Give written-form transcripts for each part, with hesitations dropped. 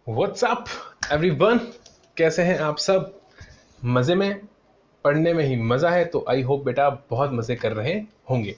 WhatsApp everyone, कैसे हैं आप सब? मज़े में, पढ़ने में ही मज़ा है। तो आई होप बेटा आप बहुत मज़े कर रहे होंगे।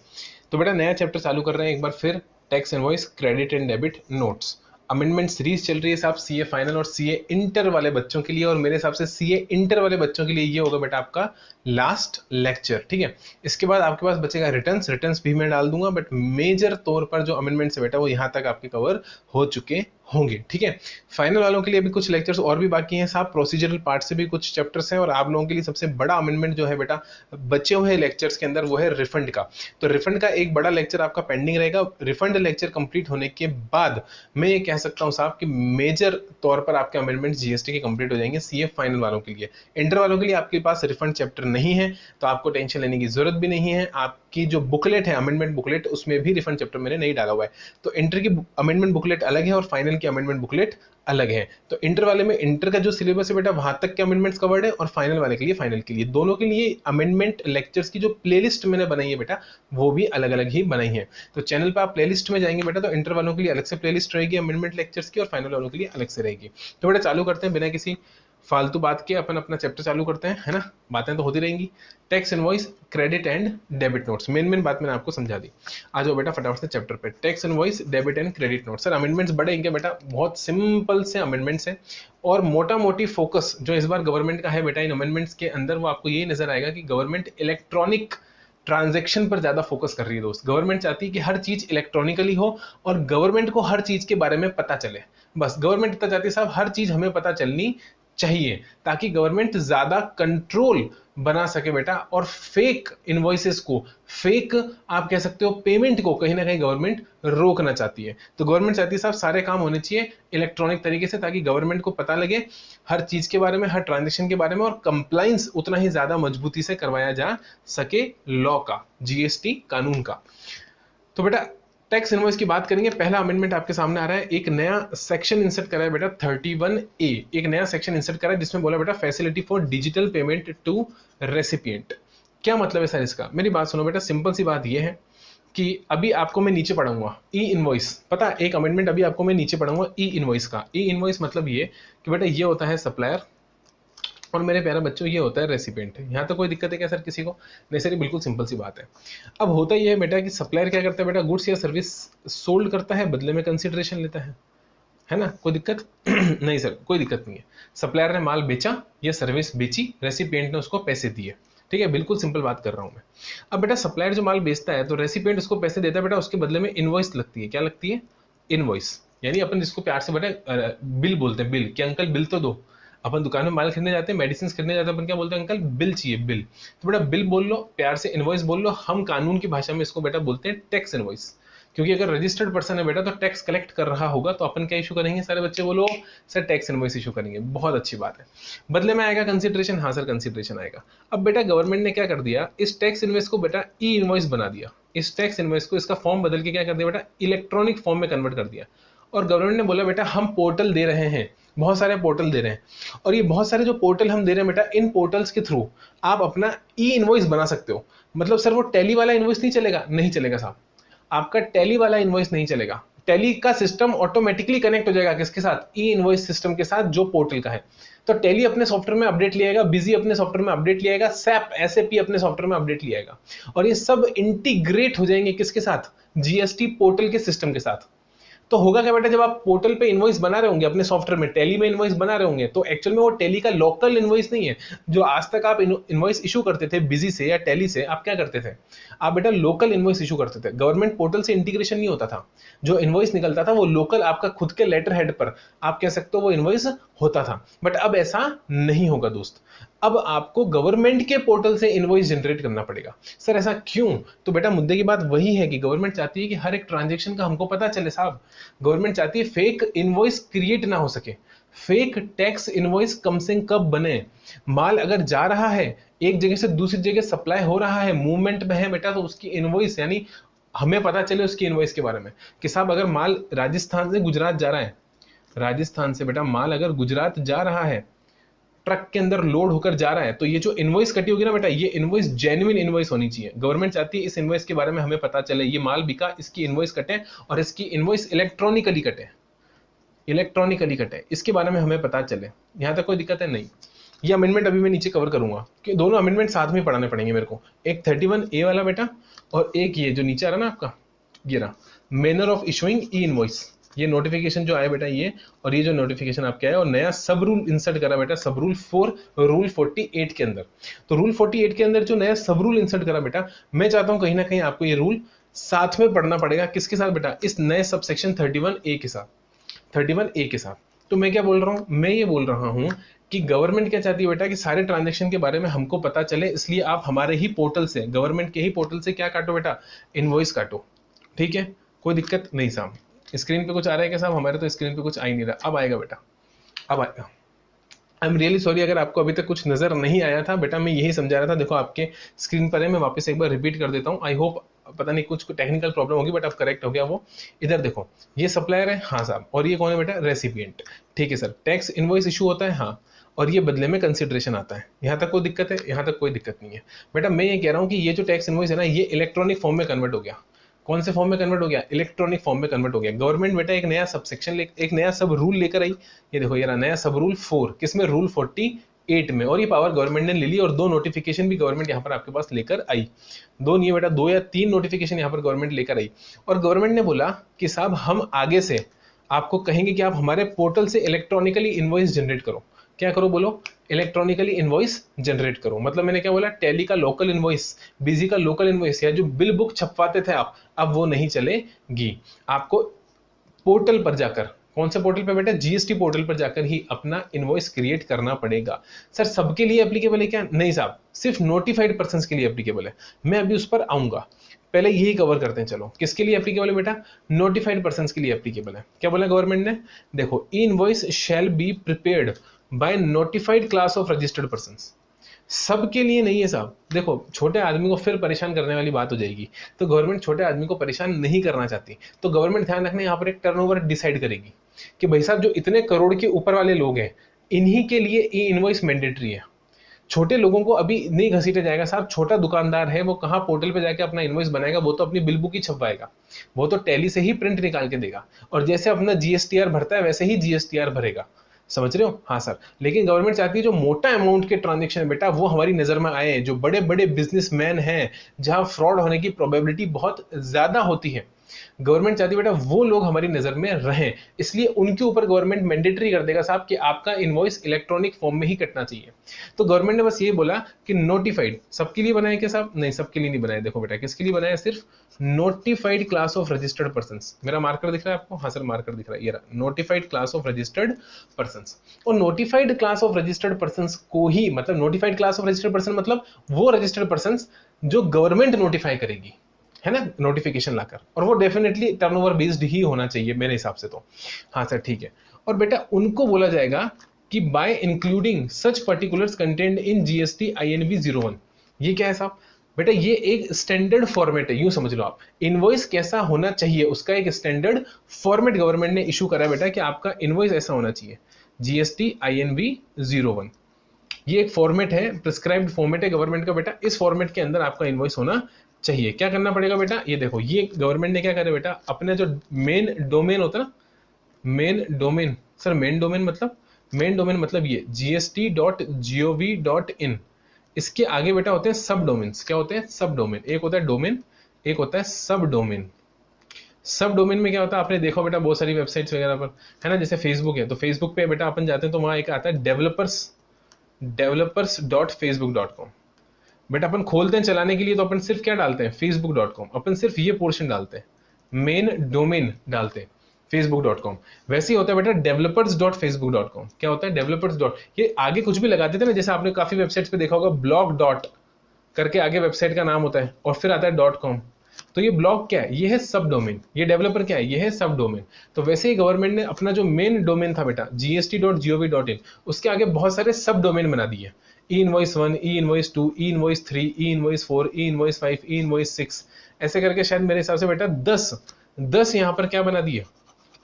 तो बेटा नया चैप्टर चालू कर रहे हैं एक बार फिर, tax invoice credit and debit notes. Amendment series चल रही है साहब, सीए फाइनल और सीए इंटर वाले बच्चों के लिए, और मेरे हिसाब से सीए इंटर वाले बच्चों के लिए ये होगा बेटा आपका लास्ट लेक्चर। ठीक है, इसके बाद आपके पास बचेगा रिटर्न्स भी मैं डाल दूंगा, बट मेजर तौर पर जो अमेंडमेंट्स है बेटा वो यहाँ तक आपके कवर हो चुके होंगे। ठीक है, फाइनल वालों के लिए भी कुछ लेक्चर्स और भी बाकी हैं साहब, प्रोसीजरल पार्ट से भी कुछ चैप्टर्स हैं, और आप लोगों के लिए सबसे बड़ा अमेंडमेंट जो है बेटा बचे हुए लेक्चर्स के अंदर वो है रिफंड का। तो रिफंड का एक बड़ा लेक्चर आपका पेंडिंग रहेगा। रिफंड लेक्चर कंप्लीट होने के बाद मैं ये कह सकता हूँ साहब कि मेजर तौर पर आपके अमेंडमेंट जीएसटी के कंप्लीट हो जाएंगे सीए फाइनल वालों के लिए। इंटर वालों के लिए आपके पास रिफंड चैप्टर नहीं है, तो आपको टेंशन लेने की जरूरत भी नहीं है। आपकी जो बुकलेट है अमेंडमेंट बुकलेट, उसमें भी रिफंड चैप्टर मैंने नहीं डाला हुआ है। तो इंटर की अमेंडमेंट बुकलेट अलग है और फाइनल की अमेंडमेंट बुकलेट अलग है। तो इंटर वाले में इंटर का जो सिलेबस है बेटा वहां तक के अमेंडमेंट्स कवर्ड है, और फाइनल वाले के लिए फाइनल के लिए, दोनों के लिए अमेंडमेंट लेक्चर्स की जो प्लेलिस्ट मैंने बनाई है बेटा वो भी अलग अलग ही बनाई है। तो चैनल पर आप प्लेलिस्ट में जाएंगे बेटा तो इंटर वालों के लिए अलग से प्लेलिस्ट रहेगी अमेंडमेंट लेक्चर्स की, और फाइनल वालों के लिए अलग से रहेगी। तो बेटा चालू करते हैं बिना किसी फालतू बात के, अपन अपना चैप्टर चालू करते हैं, है ना। बातें तो होती रहेंगी। Tax invoice credit and debit notes, main बात मैंने आपको समझा दी। आ जाओ बेटा फटाफट से चैप्टर पे। Tax invoice debit and credit note. Sir amendments बड़े हैं क्या बेटा? बहुत सिंपल से अमेंडमेंट्स हैं, और मोटा मोटी फोकस जो इस बार गवर्नमेंट का है बेटा इन अमेंडमेंट्स के अंदर, वो आपको यही नजर आएगा कि गवर्नमेंट इलेक्ट्रॉनिक ट्रांजैक्शन पर ज्यादा फोकस कर रही है दोस्त। गवर्नमेंट चाहती है कि हर चीज इलेक्ट्रॉनिकली हो, और गवर्नमेंट को हर चीज के बारे में पता चले। बस गवर्नमेंट इतना चाहती है साहब, हर चीज हमें पता चलनी चाहिए, ताकि गवर्नमेंट ज्यादा कंट्रोल बना सके बेटा, और फेक इनवॉइसेस को, फेक आप कह सकते हो पेमेंट को कहीं ना कहीं गवर्नमेंट रोकना चाहती है। तो गवर्नमेंट चाहती है साहब सारे काम होने चाहिए इलेक्ट्रॉनिक तरीके से, ताकि गवर्नमेंट को पता लगे हर चीज के बारे में, हर ट्रांजेक्शन के बारे में, और कंप्लाइंस उतना ही ज्यादा मजबूती से करवाया जा सके लॉ का, जीएसटी कानून का। तो बेटा टैक्स इनवॉइस की बात करेंगे। पहला अमेंडमेंट आपके सामने आ रहा है, एक नया सेक्शन इंसर्ट करा है बेटा 31A, एक नया सेक्शन इंसर्ट करा है जिसमें बोला बेटा facility for digital payment to recipient. क्या मतलब है सर इसका? मेरी बात सुनो बेटा, सिंपल सी बात यह है कि अभी आपको मैं नीचे पढ़ाऊंगा ई इनवॉइस, पता है एक अमेंडमेंट अभी आपको मैं नीचे पढ़ाऊंगा ई इनवॉइस का। ई इनवॉइस मतलब ये कि बेटा ये होता है सप्लायर, और मेरे प्यारे बच्चों ये होता है रेसिपिएंट। यहाँ तो कोई दिक्कत है क्या सर किसी को? नहीं सर, ये बिल्कुल सिंपल सी बात है। अब होता ये है बेटा कि सप्लायर क्या करता है बेटा, गुड्स या सर्विस सोल्ड करता है, बदले में कंसिडरेशन लेता है ना। कोई दिक्कत? नहीं सर कोई दिक्कत नहीं है। सप्लायर ने माल बेचा या सर्विस बेची, रेसिपिएंट ने उसको पैसे दिए। ठीक है, बिल्कुल सिंपल बात कर रहा हूं मैं। अब बेटा सप्लायर जो माल बेचता है तो रेसिपिएंट उसको पैसे देता है बेटा, उसके बदले में इनवॉइस लगती है। क्या लगती है? इनवॉइस, यानी अपन जिसको प्यार से बेटा बिल बोलते हैं, बिल। कि अंकल बिल तो दो। अपन दुकान में माल खरीदने जाते हैं, मेडिसिन खरीदने जाते हैं, अपन क्या बोलते हैं? अंकल बिल चाहिए, बिल। तो बेटा बिल बोल लो, प्यार से इनवॉइस बोल लो। हम कानून की भाषा में इसको बेटा बोलते हैं टैक्स इनवॉइस, क्योंकि अगर रजिस्टर्ड पर्सन है बेटा तो टैक्स कलेक्ट कर रहा होगा, तो अपन क्या इशू करेंगे? सारे बच्चे बोलो सर टैक्स इनवॉइस इशू करेंगे। बहुत अच्छी बात है। बदले में आएगा कंसिडरेशन। हाँ सर कंसिडरेशन आएगा। अब बेटा गवर्नमेंट ने क्या कर दिया, इस टैक्स इनवॉइस को बेटा ई इनवॉइस बना दिया। इस टैक्स इनवॉइस को, इसका फॉर्म बदल के क्या कर दिया बेटा, इलेक्ट्रॉनिक फॉर्म में कन्वर्ट कर दिया। और गवर्नमेंट ने बोला बेटा हम पोर्टल दे रहे हैं, बहुत सारे पोर्टल दे रहे हैं, और ये बहुत सारे जो पोर्टल हम दे रहे हैं बेटा, इन पोर्टल्स के थ्रू आप अपना ई इनवॉइस बना सकते हो। मतलब सर वो टैली वाला इनवॉइस नहीं चलेगा? नहीं चलेगा साहब, आपका टैली वाला इनवॉइस नहीं चलेगा। टैली का सिस्टम ऑटोमेटिकली कनेक्ट हो जाएगा किसके साथ? ई इनवॉइस सिस्टम के साथ, जो पोर्टल का है। तो टैली अपने सॉफ्टवेयर में अपडेट लिएगा, बिजी अपने सॉफ्टवेयर में अपडेट लिएगा, सैप एसएपी अपने सॉफ्टवेयर में अपडेट लिएगा, और ये सब इंटीग्रेट हो जाएंगे किसके साथ? जीएसटी पोर्टल के सिस्टम के साथ। तो होगा क्या बेटा, जब आप पोर्टल पे इनवॉइस बना रहे होंगे अपने सॉफ्टवेयर में, टैली में इनवॉइस बना रहे होंगे, तो एक्चुअल में वो टैली का लोकल इनवॉइस नहीं है। जो आज तक आप इनवॉइस इशू करते थे बिजी से या टैली से, आप क्या करते थे? आप बेटा लोकल इनवॉइस इशू करते थे। गवर्नमेंट पोर्टल से इंटीग्रेशन नहीं होता था। जो इनवॉइस निकलता था वो लोकल आपका खुद के लेटर हेड पर, आप कह सकते हो, वो इनवॉइस होता था। बट अब ऐसा नहीं होगा दोस्त। अब आपको गवर्नमेंट के पोर्टल से इनवॉइस जनरेट करना पड़ेगा। सर ऐसा क्यों? तो बेटा मुद्दे की बात वही है कि गवर्नमेंट चाहती है कि हर एक ट्रांजैक्शन का हमको पता चले साहब। गवर्नमेंट चाहती है फेक इनवॉइस क्रिएट ना हो सके, फेक टैक्स इनवॉइस कम से कम बने। माल अगर जा रहा है एक जगह से दूसरी जगह, सप्लाई हो रहा है, मूवमेंट में है बेटा, तो उसकी इनवॉइस, यानी हमें पता चले उसकी इनवॉइस के बारे में कि साहब अगर माल राजस्थान से गुजरात जा रहा है, राजस्थान से बेटा माल अगर गुजरात जा रहा है, ट्रक के अंदर लोड होकर जा रहा है, तो ये जो इनवॉइस कटी होगी ना बेटा, ये इनवॉइस जेन्युइन इनवॉइस होनी चाहिए। गवर्नमेंट चाहती है इस इनवॉइस के बारे में हमें पता चले, ये माल बिका, इसकी इनवॉइस कटे, और इसकी इनवॉइस इलेक्ट्रॉनिकली कटे। इलेक्ट्रॉनिकली कटे, इसके बारे में हमें पता चले। यहाँ तक कोई दिक्कत है? नहीं। ये अमेंडमेंट अभी मैं नीचे कवर करूंगा कि दोनों अमेंडमेंट साथ में पढ़ाने पड़ेंगे मेरे को, एक 31A वाला बेटा और एक ये जो नीचे आ रहा ना आपका, ये रहा manner of issuing E invoice, ये नोटिफिकेशन जो आया बेटा ये, और ये जो नोटिफिकेशन आपके आया और नया सब रूल इंसर्ट करा बेटा, सब रूल 4 रूल 48 के अंदर। तो रूल 48 के अंदर जो नया सब रूल इंसर्ट करा बेटा, मैं चाहता हूं कहीं ना कहीं आपको ये रूल साथ में पढ़ना पड़ेगा। किसके साथ बेटा? इस नए सबसेक्शन 31A के साथ, 31A के साथ। तो मैं क्या बोल रहा हूं? मैं ये बोल रहा हूं कि गवर्नमेंट क्या चाहती है बेटा कि सारे ट्रांजैक्शन के बारे में हमको पता चले, इसलिए आप हमारे ही पोर्टल से, गवर्नमेंट के ही पोर्टल से क्या काटो बेटा? इनवॉइस काटो। ठीक है, कोई दिक्कत नहीं साहब। स्क्रीन पे कुछ आ रहा है क्या साहब? हमारे तो स्क्रीन पे कुछ आ ही नहीं रहा, अब आएगा बेटा, अब आएगा। आई एम रियली सॉरी अगर आपको अभी तक कुछ नजर नहीं आया था बेटा, मैं यही समझा रहा था। देखो आपके स्क्रीन पर है, मैं वापस एक बार रिपीट कर देता हूँ। आई होप, पता नहीं कुछ टेक्निकल प्रॉब्लम होगी बट अब करेक्ट हो गया वो। इधर देखो, ये सप्लायर है, हाँ साहब, और ये कौन है बेटा? रेसिपिएंट। ठीक है सर, टैक्स इनवॉइस इशू होता है, हाँ, और ये बदले में कंसिडरेशन आता है। यहाँ तक कोई दिक्कत है? यहाँ तक कोई दिक्कत नहीं है बेटा। मैं ये कह रहा हूँ कि ये जो टैक्स इनवॉइस है ना, ये इलेक्ट्रॉनिक फॉर्म में कन्वर्ट हो गया। कौन से फॉर्म में कन्वर्ट हो गया? इलेक्ट्रॉनिक फॉर्म में कन्वर्ट हो गया। गवर्नमेंट बेटा एक नया सबसेक्शन, एक नया सब रूल लेकर आई। ये देखो, ये नया सब रूल 4, किसमें? रूल 48 में। और ये पावर गवर्नमेंट ने ले ली और 2 नोटिफिकेशन भी गवर्नमेंट यहाँ पर आपके पास लेकर आई। 2 नहीं बेटा, 2 या 3 नोटिफिकेशन यहाँ पर गवर्नमेंट लेकर आई। और गवर्नमेंट ने बोला कि साहब हम आगे से आपको कहेंगे कि आप हमारे पोर्टल से इलेक्ट्रॉनिकली इनवॉइस जनरेट करो। क्या करो बोलो? इलेक्ट्रॉनिकली इनवॉइस जनरेट करो। मतलब मैंने क्या बोला? टैली का लोकल इनवॉइस, बिजी का लोकल इनवॉइस, या जो बिल बुक छपवाते थे आप, अब वो नहीं चलेगी। आपको पोर्टल पर जाकर, कौन से पोर्टल पर बेटा? जीएसटी पोर्टल पर जाकर ही अपना इनवॉइस क्रिएट करना पड़ेगा। सर सबके लिए एप्लीकेबल है क्या? नहीं साहब, सिर्फ नोटिफाइड पर्संस के लिए एप्लीकेबल है। मैं अभी उस पर आऊंगा, पहले यही कवर करते हैं। चलो, किसके लिए एप्लीकेबल है बेटा? नोटिफाइड पर्संस के लिए एप्लीकेबल है। क्या बोला गवर्नमेंट ने? देखो, ई invoice shall be prepared by notified class of registered persons. सबके लिए नहीं है साहब। देखो, छोटे आदमी को फिर परेशान करने वाली बात हो जाएगी, तो गवर्नमेंट छोटे आदमी को परेशान नहीं करना चाहती। तो गवर्नमेंट ध्यान रखने यहाँ पर एक टर्नओवर डिसाइड करेगी कि भाई साहब जो इतने करोड़ के ऊपर वाले लोग हैं, इन्हीं के लिए ई इनवॉइस मैंडेटरी है। छोटे लोगों को अभी नहीं घसीटा जाएगा साहब। छोटा दुकानदार है, वो कहाँ पोर्टल पे जाके अपना इनवॉइस बनाएगा? वो तो अपनी बिल बुक ही छपवाएगा, वो तो टैली से ही प्रिंट निकाल के देगा, और जैसे अपना जीएसटीआर भरता है वैसे ही जीएसटीआर भरेगा। समझ रहे हो? हाँ सर। लेकिन गवर्नमेंट चाहती है जो मोटा अमाउंट के ट्रांजेक्शन है बेटा, वो हमारी नजर में आए। जो बड़े बड़े बिजनेसमैन हैं, जहां फ्रॉड होने की प्रोबेबिलिटी बहुत ज्यादा होती है, गवर्नमेंट चाहती है बेटा वो लोग हमारी नजर में रहें। इसलिए उनके ऊपर गवर्नमेंट मैंडेटरी कर देगा साहब कि आपका इनवॉइस इलेक्ट्रॉनिक फॉर्म में ही कटना चाहिए। तो गवर्नमेंट ने बस ये बोला कि नोटिफाइड सबके लिए बनाए क्या साहब? नहीं, सबके लिए नहीं बनाए। देखो बेटा, किसके लिए बनाया? सिर्फ notified class of registered persons. मेरा मार्कर दिख रहा है आपको? हाँ सर, मार्कर दिख रहा है, ये रहा, notified class of registered persons. और notified class of registered persons को ही, मतलब notified class of registered person मतलब वो रजिस्टर्ड पर्संस जो गवर्नमेंट नोटिफाई करेगी, है ना, नोटिफिकेशन लाकर। और वो डेफिनेटली टर्नओवर बेस्ड ही होना चाहिए मेरे हिसाब से तो। हाँ सर, ठीक है। और बेटा उनको बोला जाएगा कि bye including such particulars content in GST INV 01। ये क्या है साहब? बेटा ये एक स्टैंडर्ड फॉर्मेट है, यूं समझ लो आप। इनवॉइस कैसा होना चाहिए उसका एक स्टैंडर्ड फॉर्मेट गवर्नमेंट ने इशू करा है बेटा कि आपका इनवॉइस ऐसा होना चाहिए, GST INV 01। ये एक फॉर्मेट है, प्रिस्क्राइब्ड फॉर्मेट है गवर्नमेंट का बेटा। इस फॉर्मेट के अंदर आपका इनवॉइस होना चाहिए। क्या करना पड़ेगा बेटा? ये देखो, ये गवर्नमेंट ने क्या करा बेटा, अपने जो मेन डोमेन होता है ना, main domain, sir main domain मतलब, मेन डोमेन मतलब ये gst.gov.in। इसके आगे बेटा होते हैं सब डोमेन्स। क्या होते हैं? सब डोमेन। एक होता है डोमेन, एक होता है सब डोमेन। सब डोमेन में क्या होता है? आपने देखो बेटा बहुत सारी वेबसाइट्स वगैरह पर, है ना, जैसे फेसबुक है, तो फेसबुक पे बेटा अपन जाते हैं तो वहां एक आता है developers.facebook.com। बेटा अपन खोलते हैं चलाने के लिए, तो अपन सिर्फ क्या डालते हैं? facebook.com। अपन सिर्फ ये पोर्शन डालते हैं, मेन डोमेन डालते हैं facebook.com। वैसे ही होता है बेटा developers.facebook.com। क्या होता है? developers. ये आगे कुछ भी लगाते थे ना, जैसे आपने काफी वेबसाइट्स पे देखा होगा, ब्लॉग डॉट करके आगे वेबसाइट का नाम होता है और फिर आता है .com। तो ये ब्लॉग क्या है? ये है सब डोमेन। ये डेवलपर क्या है? ये है सब डोमेन। तो वैसे ही गवर्नमेंट ने अपना जो मेन डोमेन था बेटा gst.gov.in, उसके आगे बहुत सारे सब डोमेन बना दिए। ई इनवॉइस 1, ई इनवॉइस 2, ई इनवॉइस 3, ई इनवॉइस 4, ई इनवॉइस 5, ई इनवॉइस 6, ऐसे करके शायद मेरे हिसाब से बेटा 10 यहाँ पर क्या बना दिए?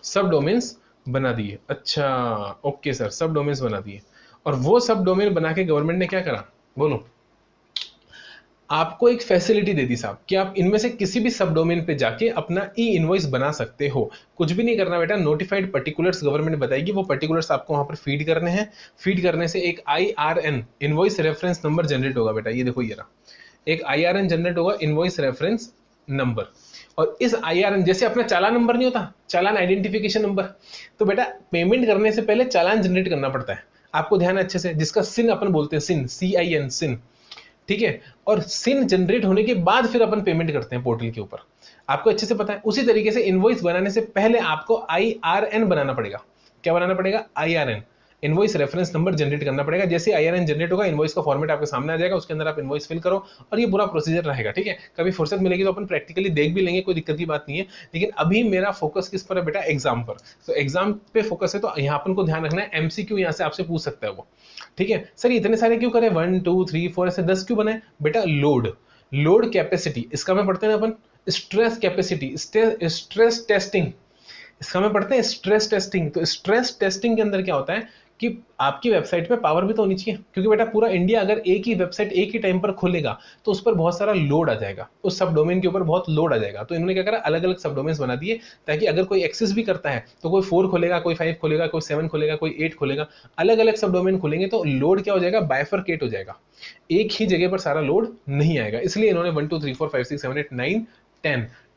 सब डोमेन्स बना दिए। अच्छा, ओके सर, सब डोमेन्स बना दिए। और वो सब डोमेन बना के गवर्नमेंट ने क्या करा बोलो? आपको एक फैसिलिटी दे दी साहब कि आप इनमें से किसी भी सब डोमेन पे जाके अपना ई इनवॉइस बना सकते हो। कुछ भी नहीं करना बेटा, नोटिफाइड पर्टिकुलर्स गवर्नमेंट बताएगी, वो पर्टिकुलर्स आपको वहां पर फीड करने हैं। फीड करने से एक IRN invoice reference number generate होगा बेटा, ये देखो ये रहा, एक IRN जनरेट होगा, इनवॉइस रेफरेंस नंबर। और इस IRN जैसे अपना चालान नंबर नहीं होता, चालान आइडेंटिफिकेशन नंबर, तो बेटा पेमेंट करने से पहले चालान जनरेट करना पड़ता है। आपको ध्यान है अच्छे से, जिसका सिन अपन बोलते हैं, सिन, CIN, सिन, ठीक है। और सिन जनरेट होने के बाद फिर अपन पेमेंट करते हैं पोर्टल के ऊपर, आपको अच्छे से पता है। उसी तरीके से इनवॉइस बनाने से पहले आपको IRN बनाना पड़ेगा। क्या बनाना पड़ेगा? IRN, invoice reference number generate करना पड़ेगा। जैसे IRN जनरेट होगा, इनवॉइस का फॉर्मेट आपके सामने आ जाएगा, उसके अंदर आप इनवॉइस फिल करो, और ये पूरा प्रोसीजर रहेगा, ठीक है। कभी फुर्सत मिलेगी तो अपन प्रैक्टिकली देख भी लेंगे, कोई दिक्कत की बात नहीं है। लेकिन अभी मेरा फोकस किस पर है बेटा? एग्जाम पर। तो एग्जाम पे फोकस है, तो यहाँ अपन को ध्यान रखना है, MCQ यहाँ से आपसे पूछ सकता है वो, ठीक है। सर इतने सारे क्यों करें, 1 2 3 4 ऐसे 10 क्यों बनाए बेटा? लोड कैपेसिटी, इसका में पढ़ते हैं अपन स्ट्रेस कैपेसिटी, स्ट्रेस टेस्टिंग, इसका में पढ़ते हैं स्ट्रेस टेस्टिंग। तो स्ट्रेस टेस्टिंग के अंदर क्या होता है कि आपकी वेबसाइट पे पावर भी तो होनी चाहिए, क्योंकि बेटा पूरा इंडिया अगर एक ही वेबसाइट एक ही टाइम पर खोलेगा तो उस पर बहुत सारा लोड आ जाएगा, उस सब डोमेन के ऊपर बहुत लोड आ जाएगा। तो इन्होंने क्या करा, अलग अलग सब डोमेन्स बना दिए, ताकि अगर कोई एक्सेस भी करता है तो कोई 4 खोलेगा, कोई 5 खोलेगा, कोई 7 खोलेगा, कोई 8 खोलेगा, अलग अलग सब डोमेन खोलेंगे तो लोड क्या हो जाएगा? बाइफरकेट हो जाएगा, एक ही जगह पर सारा लोड नहीं आएगा। इसलिए इन्होंने 1 2 3 4 5 6 7 8 9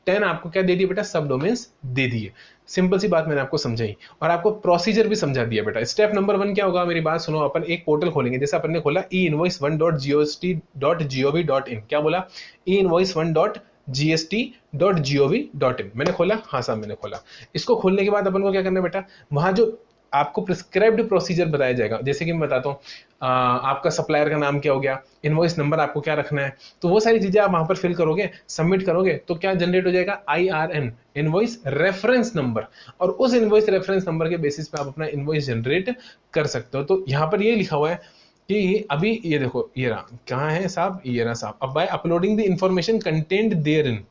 10 आपको क्या दे दिए बेटा? सब डोमेन्स दे दिए। सिंपल सी बात मैंने आपको समझाई, और आपको प्रोसीजर भी समझा दिया बेटा। स्टेप नंबर 1 क्या होगा, मेरी बात सुनो। अपन एक पोर्टल खोलेंगे, जैसे अपन ने खोला einvoice1.gst.gov.in। क्या बोला? einvoice1.gst.gov.in मैंने खोला, हाँ साहब मैंने खोला। इसको खोलने के बाद अपन को क्या करना है बेटा? वहां जो आपको प्रिस्क्राइब्ड प्रोसीजर बताया जाएगा, जैसे कि मैं बताता हूँ, आपका सप्लायर का नाम क्या हो गया, इनवॉइस नंबर आपको क्या रखना है, तो वो सारी चीजें आप वहां पर फिल करोगे, सबमिट करोगे, तो क्या जनरेट हो जाएगा? IRN, invoice reference number. और उस इनवॉइस रेफरेंस नंबर के बेसिस पे आप अपना इनवॉइस जनरेट कर सकते हो। तो यहाँ पर ये लिखा हुआ है कि अभी ये देखो, ये रहा, कहाँ है साहब? ये रहा साहब। अब by uploading the information content therein,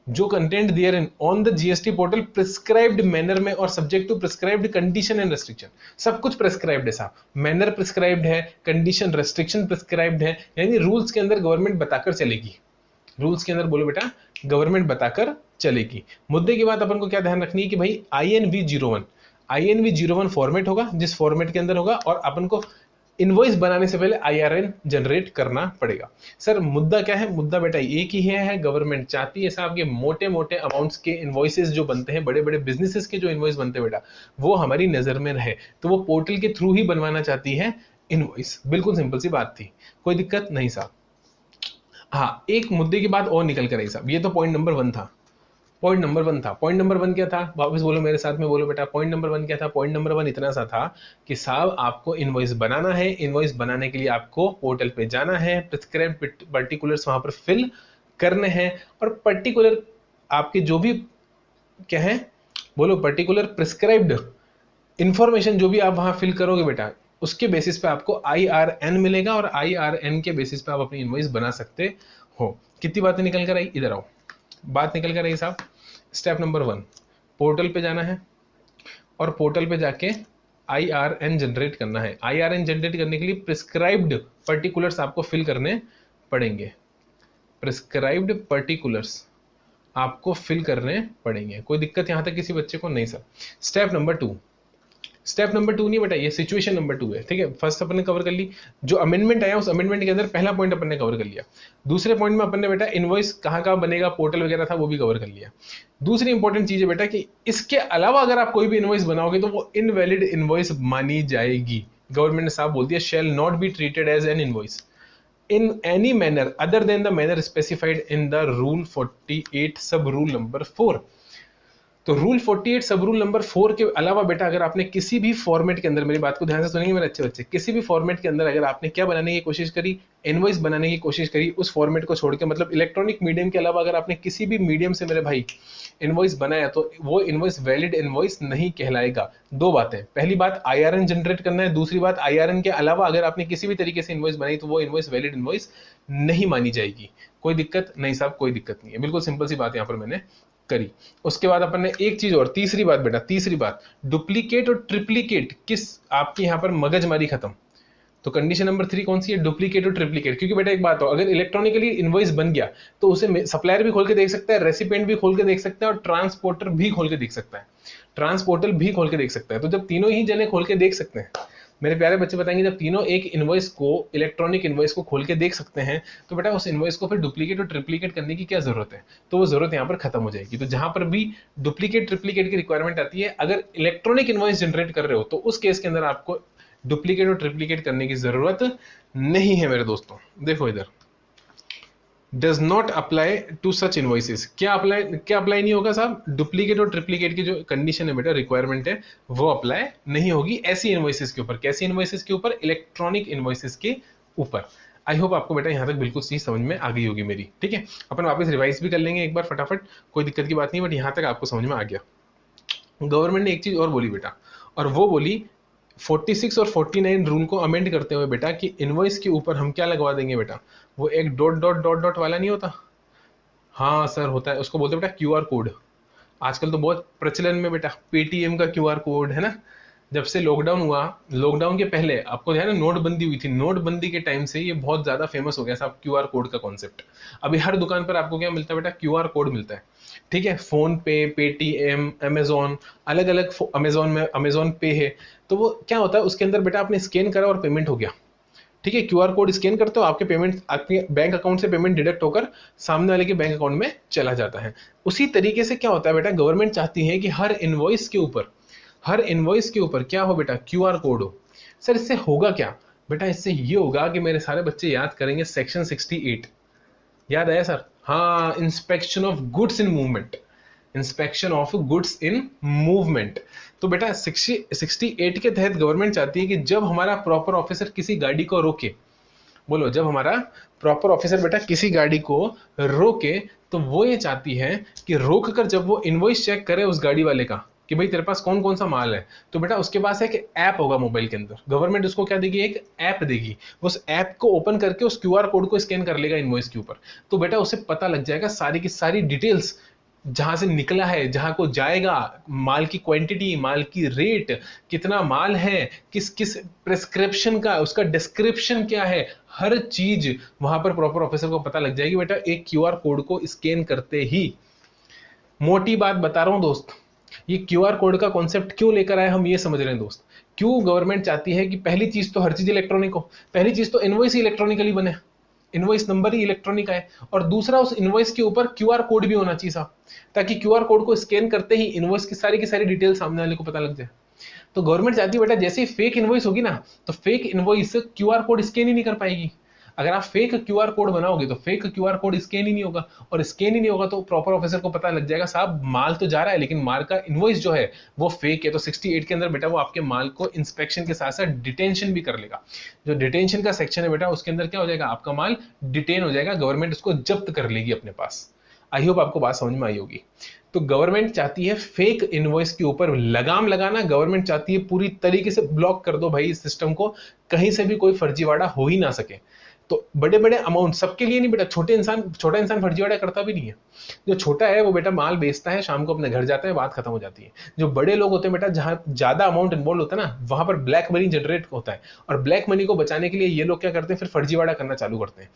जो content therein on the GST portal prescribed manner में और subject to prescribed condition and restriction. सब कुछ प्रिस्क्राइब्ड है साहब, मैनर प्रिस्क्राइब्ड है, कंडीशन रेस्ट्रिक्शन प्रिस्क्राइब्ड है, यानी रूल्स के अंदर गवर्नमेंट बताकर चलेगी। रूल्स के अंदर बोलो बेटा, गवर्नमेंट बताकर चलेगी। मुद्दे की बात अपन को क्या ध्यान रखनी है कि भाई INV01 फॉर्मेट होगा, जिस फॉर्मेट के अंदर होगा, और अपन को इनवॉइस बनाने से पहले IRN जनरेट करना पड़ेगा। सर मुद्दा क्या है? मुद्दा बेटा एक ही है, गवर्नमेंट चाहती है साहब के मोटे मोटे अमाउंट्स के इनवॉइसेस जो बनते हैं, बड़े बड़े बिजनेसेस के जो इनवॉइस बनते हैं बेटा, वो हमारी नजर में रहे, तो वो पोर्टल के थ्रू ही बनवाना चाहती है इनवॉइस। बिल्कुल सिंपल सी बात थी, कोई दिक्कत नहीं साहब। हाँ, एक मुद्दे की बात और निकल कर आई साहब, ये तो पॉइंट नंबर 1 था। पॉइंट नंबर 1 था, पॉइंट नंबर 1 क्या था? वापस बोलो मेरे साथ में, बोलो बेटा, पॉइंट नंबर 1 क्या था? पॉइंट नंबर 1 इतना सा था कि साहब आपको इनवॉइस बनाना है, इनवॉइस बनाने के लिए आपको पोर्टल पे जाना है, प्रिस्क्राइब्ड पर्टिकुलर्स वहां पर फिल करने हैं, और पर्टिकुलर आपके जो भी क्या है, बोलो, पर्टिकुलर प्रिस्क्राइब्ड इंफॉर्मेशन जो भी आप वहां फिल करोगे बेटा, उसके बेसिस पे आपको IRN मिलेगा, और IRN के बेसिस पे आप अपनी इनवॉइस बना सकते हो। कितनी बातें निकल कर आई? इधर आओ, बात निकल कर आई साहब। स्टेप नंबर 1, पोर्टल पे जाना है, और पोर्टल पे जाके IRN जनरेट करना है। IRN जनरेट करने के लिए प्रिस्क्राइब्ड पर्टिकुलर्स आपको फिल करने पड़ेंगे, प्रिस्क्राइब्ड पर्टिकुलर्स आपको फिल करने पड़ेंगे। कोई दिक्कत यहां तक किसी बच्चे को? नहीं sir. Step number 2, step number 2 नहीं बेटा, ये सिचुएशन नंबर 2 है, ठीक है। फर्स्ट अपन ने कवर कर ली, जो अमेंडमेंट आया उस अमेंडमेंट के अंदर पहला पॉइंट अपन ने कवर कर लिया। दूसरे पॉइंट में अपन ने बेटा इनवॉइस कहाँ कहाँ बनेगा, पोर्टल वगैरह था, वो भी कवर कर लिया। दूसरी इंपॉर्टेंट चीज है बेटा कि इसके अलावा अगर आप कोई भी इनवॉइस बनाओगे तो वो इनवैलिड इनवॉइस मानी जाएगी। गवर्नमेंट ने साफ बोल दिया, shall not be treated as an invoice in any manner other than the manner specified in the rule 48 sub rule number 4। तो रूल 48 सब रूल नंबर 4 के अलावा बेटा अगर आपने किसी भी फॉर्मेट के अंदर, मेरी बात को ध्यान से सुनेंगे मेरे अच्छे बच्चे, किसी भी फॉर्मेट के अंदर अगर आपने क्या बनाने की कोशिश करी, इनवॉइस बनाने की कोशिश करी, उस फॉर्मेट को छोड़ के, मतलब इलेक्ट्रॉनिक मीडियम के अलावा अगर आपने किसी भी मीडियम से मेरे भाई इनवॉइस बनाया, तो वो इनवॉइस वैलिड इनवॉइस नहीं कहलाएगा। दो बातें, पहली बात IRN जनरेट करना है, दूसरी बात IRN के अलावा अगर आपने किसी भी तरीके से इनवॉइस बनाई तो वो इनवॉइस वैलिड इनवॉइस नहीं मानी जाएगी। कोई दिक्कत नहीं साहब, कोई दिक्कत नहीं है, बिल्कुल सिंपल सी बात यहाँ पर मैंने करी। उसके बाद अपन ने एक चीज और, तीसरी बात बेटा, तीसरी बात, डुप्लीकेट और ट्रिप्लीकेट किस आपकी यहां पर मगजमारी खत्म। तो कंडीशन नंबर 3 कौन सी है? डुप्लीकेट और ट्रिप्लीकेट। क्योंकि बेटा एक बात हो, अगर इलेक्ट्रॉनिकली इनवॉइस बन गया तो उसे सप्लायर भी खोल के देख सकता है, रेसिपिएंट भी खोल के देख सकता है और ट्रांसपोर्टर भी खोल के देख सकता है, ट्रांसपोर्टर भी खोल के देख सकता है। तो जब तीनों ही जने खोल के देख सकते हैं, मेरे प्यारे बच्चे बताएंगे, जब तीनों एक इनवॉइस को, इलेक्ट्रॉनिक इनवॉइस को खोल के देख सकते हैं, तो बेटा उस इनवॉइस को फिर डुप्लीकेट और ट्रिप्लीकेट करने की क्या जरूरत है? तो वो जरूरत यहाँ पर खत्म हो जाएगी। तो जहां पर भी डुप्लीकेट ट्रिप्लीकेट की रिक्वायरमेंट आती है, अगर इलेक्ट्रॉनिक इनवॉइस जनरेट कर रहे हो, तो उस केस के अंदर आपको डुप्लीकेट और ट्रिप्लीकेट करने की जरूरत नहीं है मेरे दोस्तों। देखो इधर, does not apply to such invoices. क्या अप्लाई नहीं होगा साहब? डुप्लीकेट और ट्रिप्लीकेट की जो कंडीशन है बेटा, रिक्वायरमेंट है, वो अप्लाई नहीं होगी ऐसी इनवॉइसेस के ऊपर। कैसी इनवॉइसेस के ऊपर? इलेक्ट्रॉनिक इनवॉइसेस के ऊपर। आई होप आपको बेटा यहां तक बिल्कुल सही समझ में आ गई होगी मेरी। ठीक है, अपन वापस रिवाइज भी कर लेंगे एक बार फटाफट, कोई दिक्कत की बात नहीं, बट यहां तक आपको समझ में आ गया। गवर्नमेंट ने एक चीज और बोली बेटा, और वो बोली 46 और 49 रूल को अमेंड करते हुए बेटा, कि इनवॉइस के ऊपर हम क्या लगवा देंगे बेटा? वो एक डॉट डॉट डॉट डॉट वाला नहीं होता? हाँ सर होता है, उसको बोलते हैं बेटा क्यूआर कोड। आजकल तो बहुत प्रचलन में बेटा पेटीएम का क्यूआर कोड है ना। जब से लॉकडाउन हुआ, लॉकडाउन के पहले आपको ध्यान है नोटबंदी हुई थी, नोटबंदी के टाइम से ये बहुत ज्यादा फेमस हो गया साहब क्यूआर कोड का कॉन्सेप्ट। अभी हर दुकान पर आपको क्या मिलता है बेटा? क्यूआर कोड मिलता है। ठीक है, फोन पे, पेटीएम, अमेजोन, अलग अलग, अमेजोन में अमेजोन पे है, तो वो क्या होता है उसके अंदर बेटा आपने स्कैन करा और पेमेंट हो गया। ठीक है, क्यूआर कोड स्कैन करते हो, आपके पेमेंट, आपके बैंक अकाउंट से पेमेंट डिडक्ट होकर सामने वाले के बैंक अकाउंट में चला जाता है। उसी तरीके से क्या होता है बेटा, गवर्नमेंट चाहती है कि हर इनवॉइस के ऊपर, हर इनवॉइस के ऊपर क्या हो बेटा? क्यूआर कोड हो। सर इससे होगा क्या बेटा? इससे ये होगा कि मेरे सारे बच्चे याद करेंगे सेक्शन 68, याद आया सर? हाँ, inspection of goods in movement, inspection of goods in movement. तो बेटा 68 के तहत गवर्नमेंट चाहती है कि जब हमारा प्रॉपर ऑफिसर किसी गाड़ी को रोके, बोलो, जब हमारा प्रॉपर ऑफिसर बेटा किसी गाड़ी को रोके, तो वो ये चाहती है कि रोक कर जब वो इनवॉइस चेक करे उस गाड़ी वाले का, कि भाई तेरे पास कौन कौन सा माल है, तो बेटा उसके पास एक ऐप होगा मोबाइल के अंदर, गवर्नमेंट उसको क्या देगी? एक ऐप देगी। उस ऐप को ओपन करके उस क्यूआर कोड को स्कैन कर लेगा इनवॉइस के ऊपर, तो बेटा उसे पता लग जाएगा सारी की सारी डिटेल्स, जहां से निकला है, जहां को जाएगा, माल की क्वांटिटी, माल की रेट, कितना माल है, किस किस प्रेस्क्रिप्शन का, उसका डिस्क्रिप्शन क्या है, हर चीज वहां पर प्रॉपर ऑफिसर को पता लग जाएगी बेटा एक क्यूआर कोड को स्कैन करते ही। मोटी बात बता रहा हूं दोस्त, ये क्यूआर कोड का कॉन्सेप्ट क्यों लेकर आए हम, ये समझ रहे हैं दोस्त। क्यों गवर्नमेंट चाहती है कि पहली चीज तो हर चीज इलेक्ट्रॉनिक हो, पहली चीज तो इनवॉइस ही इलेक्ट्रॉनिकली बने, इनवॉइस नंबर ही इलेक्ट्रॉनिक आए, और दूसरा उस इनवॉइस के ऊपर क्यूआर कोड भी होना चाहिए साहब, ताकि क्यूआर कोड को स्कैन करते ही इनवॉइस की सारी डिटेल सामने वाले को पता लग जाए। तो गवर्नमेंट चाहती है बेटा जैसे ही फेक इनवॉइस होगी ना, तो fake invoice QR code scan ही नहीं कर पाएगी। अगर आप फेक क्यूआर कोड बनाओगे तो फेक क्यूआर कोड स्कैन ही नहीं होगा, और स्कैन ही नहीं होगा तो प्रॉपर ऑफिसर को पता लग जाएगा साहब माल तो जा रहा है, लेकिन माल का इनवॉइस जो है वो फेक है। तो 68 के अंदर बेटा वो आपके माल को इंस्पेक्शन के साथ साथ डिटेंशन भी कर लेगा। जो डिटेंशन का सेक्शन है बेटा, उसके अंदर क्या हो जाएगा? आपका माल डिटेन हो जाएगा, गवर्नमेंट उसको जब्त कर लेगी अपने पास। आई होप आपको बात समझ में आई होगी। तो गवर्नमेंट चाहती है फेक इनवॉइस के ऊपर लगाम लगाना, गवर्नमेंट चाहती है पूरी तरीके से ब्लॉक कर दो भाई इस सिस्टम को, कहीं से भी कोई फर्जीवाड़ा हो ही ना सके। तो बड़े बड़े अमाउंट सबके लिए नहीं बेटा, छोटा इंसान फर्जीवाड़ा करता भी नहीं है। जो छोटा है वो बेटा माल बेचता है, शाम को अपने घर जाता है, बात खत्म हो जाती है। जो बड़े लोग होते हैं बेटा, जहां ज्यादा अमाउंट इन्वॉल्व होता है ना, वहां पर ब्लैक मनी जनरेट होता है, और ब्लैक मनी को बचाने के लिए ये लोग क्या करते हैं? फिर फर्जीवाड़ा करना चालू करते हैं,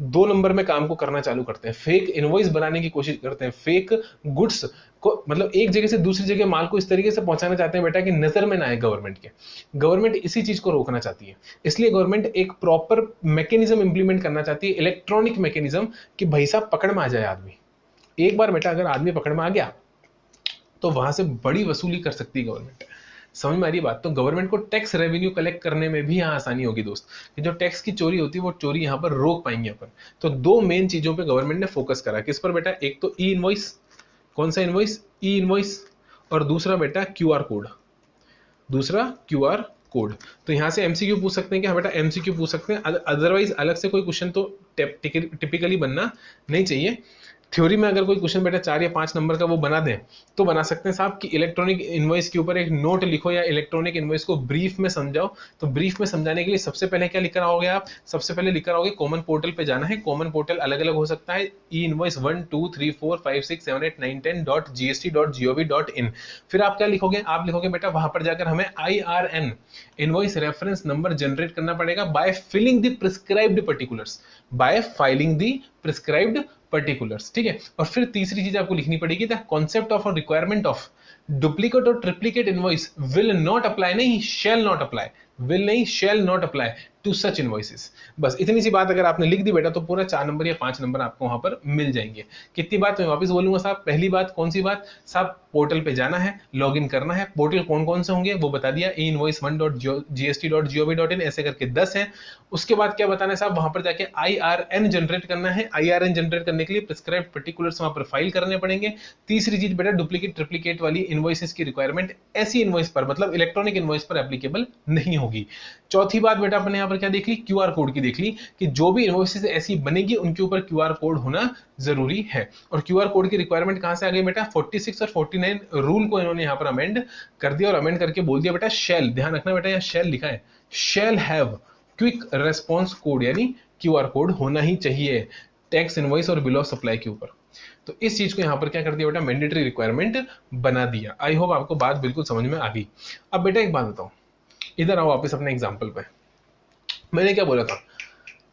2 नंबर में काम को करना चालू करते हैं, फेक इनवॉइस बनाने की कोशिश करते हैं, फेक गुड्स को, मतलब एक जगह से दूसरी जगह माल को इस तरीके से पहुंचाना चाहते हैं बेटा कि नजर में ना आए गवर्नमेंट के। गवर्नमेंट इसी चीज को रोकना चाहती है, इसलिए गवर्नमेंट एक प्रॉपर मैकेनिज्म इंप्लीमेंट करना चाहती है, इलेक्ट्रॉनिक मैकेनिज्म, कि भाई साहब पकड़ में आ जाए आदमी। एक बार बेटा अगर आदमी पकड़ में आ गया तो वहां से बड़ी वसूली कर सकती है गवर्नमेंट। समझ में आ रही बात? तो गवर्नमेंट को टैक्स रेवेन्यू कलेक्ट करने में भी यहाँ आसानी होगी दोस्त, कि जो टैक्स की चोरी होती है वो चोरी यहाँ पर रोक पाएंगे अपन। तो 2 मेन चीजों पे गवर्नमेंट ने फोकस करा, किस पर बेटा? एक तो ई इनवॉइस, कौन सा इनवॉइस? ई इनवॉइस, और दूसरा बेटा क्यूआर कोड, दूसरा क्यूआर कोड। तो यहां से एमसीक्यू पूछ सकते हैं क्या? बेटा एमसीक्यू पूछ सकते हैं, अदरवाइज अलग से कोई क्वेश्चन तो टिपिकली बनना नहीं चाहिए। थ्योरी में अगर कोई क्वेश्चन बेटा 4 या 5 नंबर का वो बना दें तो बना सकते हैं साहब कि इलेक्ट्रॉनिक इनवॉइस के ऊपर एक नोट लिखो या इलेक्ट्रॉनिक इनवॉइस को ब्रीफ में समझाओ। तो ब्रीफ में समझाने के लिए सबसे पहले क्या लिख कर आओगे आप, सबसे पहले लिख कर आओगे कॉमन पोर्टल पे जाना है। कॉमन पोर्टल अलग अलग हो सकता है, ई इनवॉइस 1 2 3 4 5 6 7 8 9 10.gst.gov.in। फिर आप क्या लिखोगे, आप लिखोगे बेटा वहां पर जाकर हमें IRN invoice reference number generate करना पड़ेगा by filling the prescribed particulars, by filing the prescribed particulars, ठीक है। और फिर तीसरी चीज आपको लिखनी पड़ेगी, द कॉन्सेप्ट ऑफ और रिक्वायरमेंट ऑफ डुप्लीकेट और triplicate invoice will not apply, नहीं शैल नॉट अप्लाई, विल नहीं shall not apply to such invoices. बस इतनी सी बात अगर आपने लिख दी बेटा तो पूरा 4 नंबर या 5 नंबर आपको वहां पर मिल जाएंगे। कितनी बात मैं वापस बोलूंगा साहब, पहली बात कौन सी बात साहब, पोर्टल पे जाना है, लॉग इन करना है। पोर्टल कौन कौन से होंगे वो बता दिया, invoice1.gst.gov.in ऐसे करके 10 है। उसके बाद क्या बताना है साहब, वहां पर जाके IRN जनरेट करना है। IRN जनरेट करने के लिए प्रिस्क्राइब्ड पर्टिकुलर्स वहां पर फाइल करने पड़ेंगे। तीसरी चीज बेटा डुप्लीकेट ट्रिप्लीकेट वाली इनवॉइसेस की रिक्वायरमेंट ऐसी इनवॉइस पर मतलब इलेक्ट्रॉनिक इनवॉइस पर एप्लीकेबल नहीं होगी। चौथी बात बेटा अपने यहाँ पर क्या देख ली, क्यूआर कोड की देख ली कि जो भी इनवॉइसेस ऐसी बनेगी उनके ऊपर क्यूआर कोड होना जरूरी है। और क्यूआर कोड की रिक्वायरमेंट कहां से आ गई बेटा, 46 और 49 रूल को इन्होंने यहां पर अमेंड कर दिया और अमेंड करके बोल दिया बेटा शैल, ध्यान रखना बेटा यहाँ शैल लिखा है, shall have quick response code, यानी क्यूआर कोड होना ही चाहिए टैक्स इनवॉइस और बिल ऑफ सप्लाई के ऊपर। तो इस चीज को यहां पर क्या कर दिया बेटा, मैंडेटरी रिक्वायरमेंट बना दिया। आई होप आपको बात बिल्कुल समझ में आ गई। अब बेटा एक बात बताओ, इधर आओ वापस अपने एग्जाम्पल पे। मैंने क्या बोला था,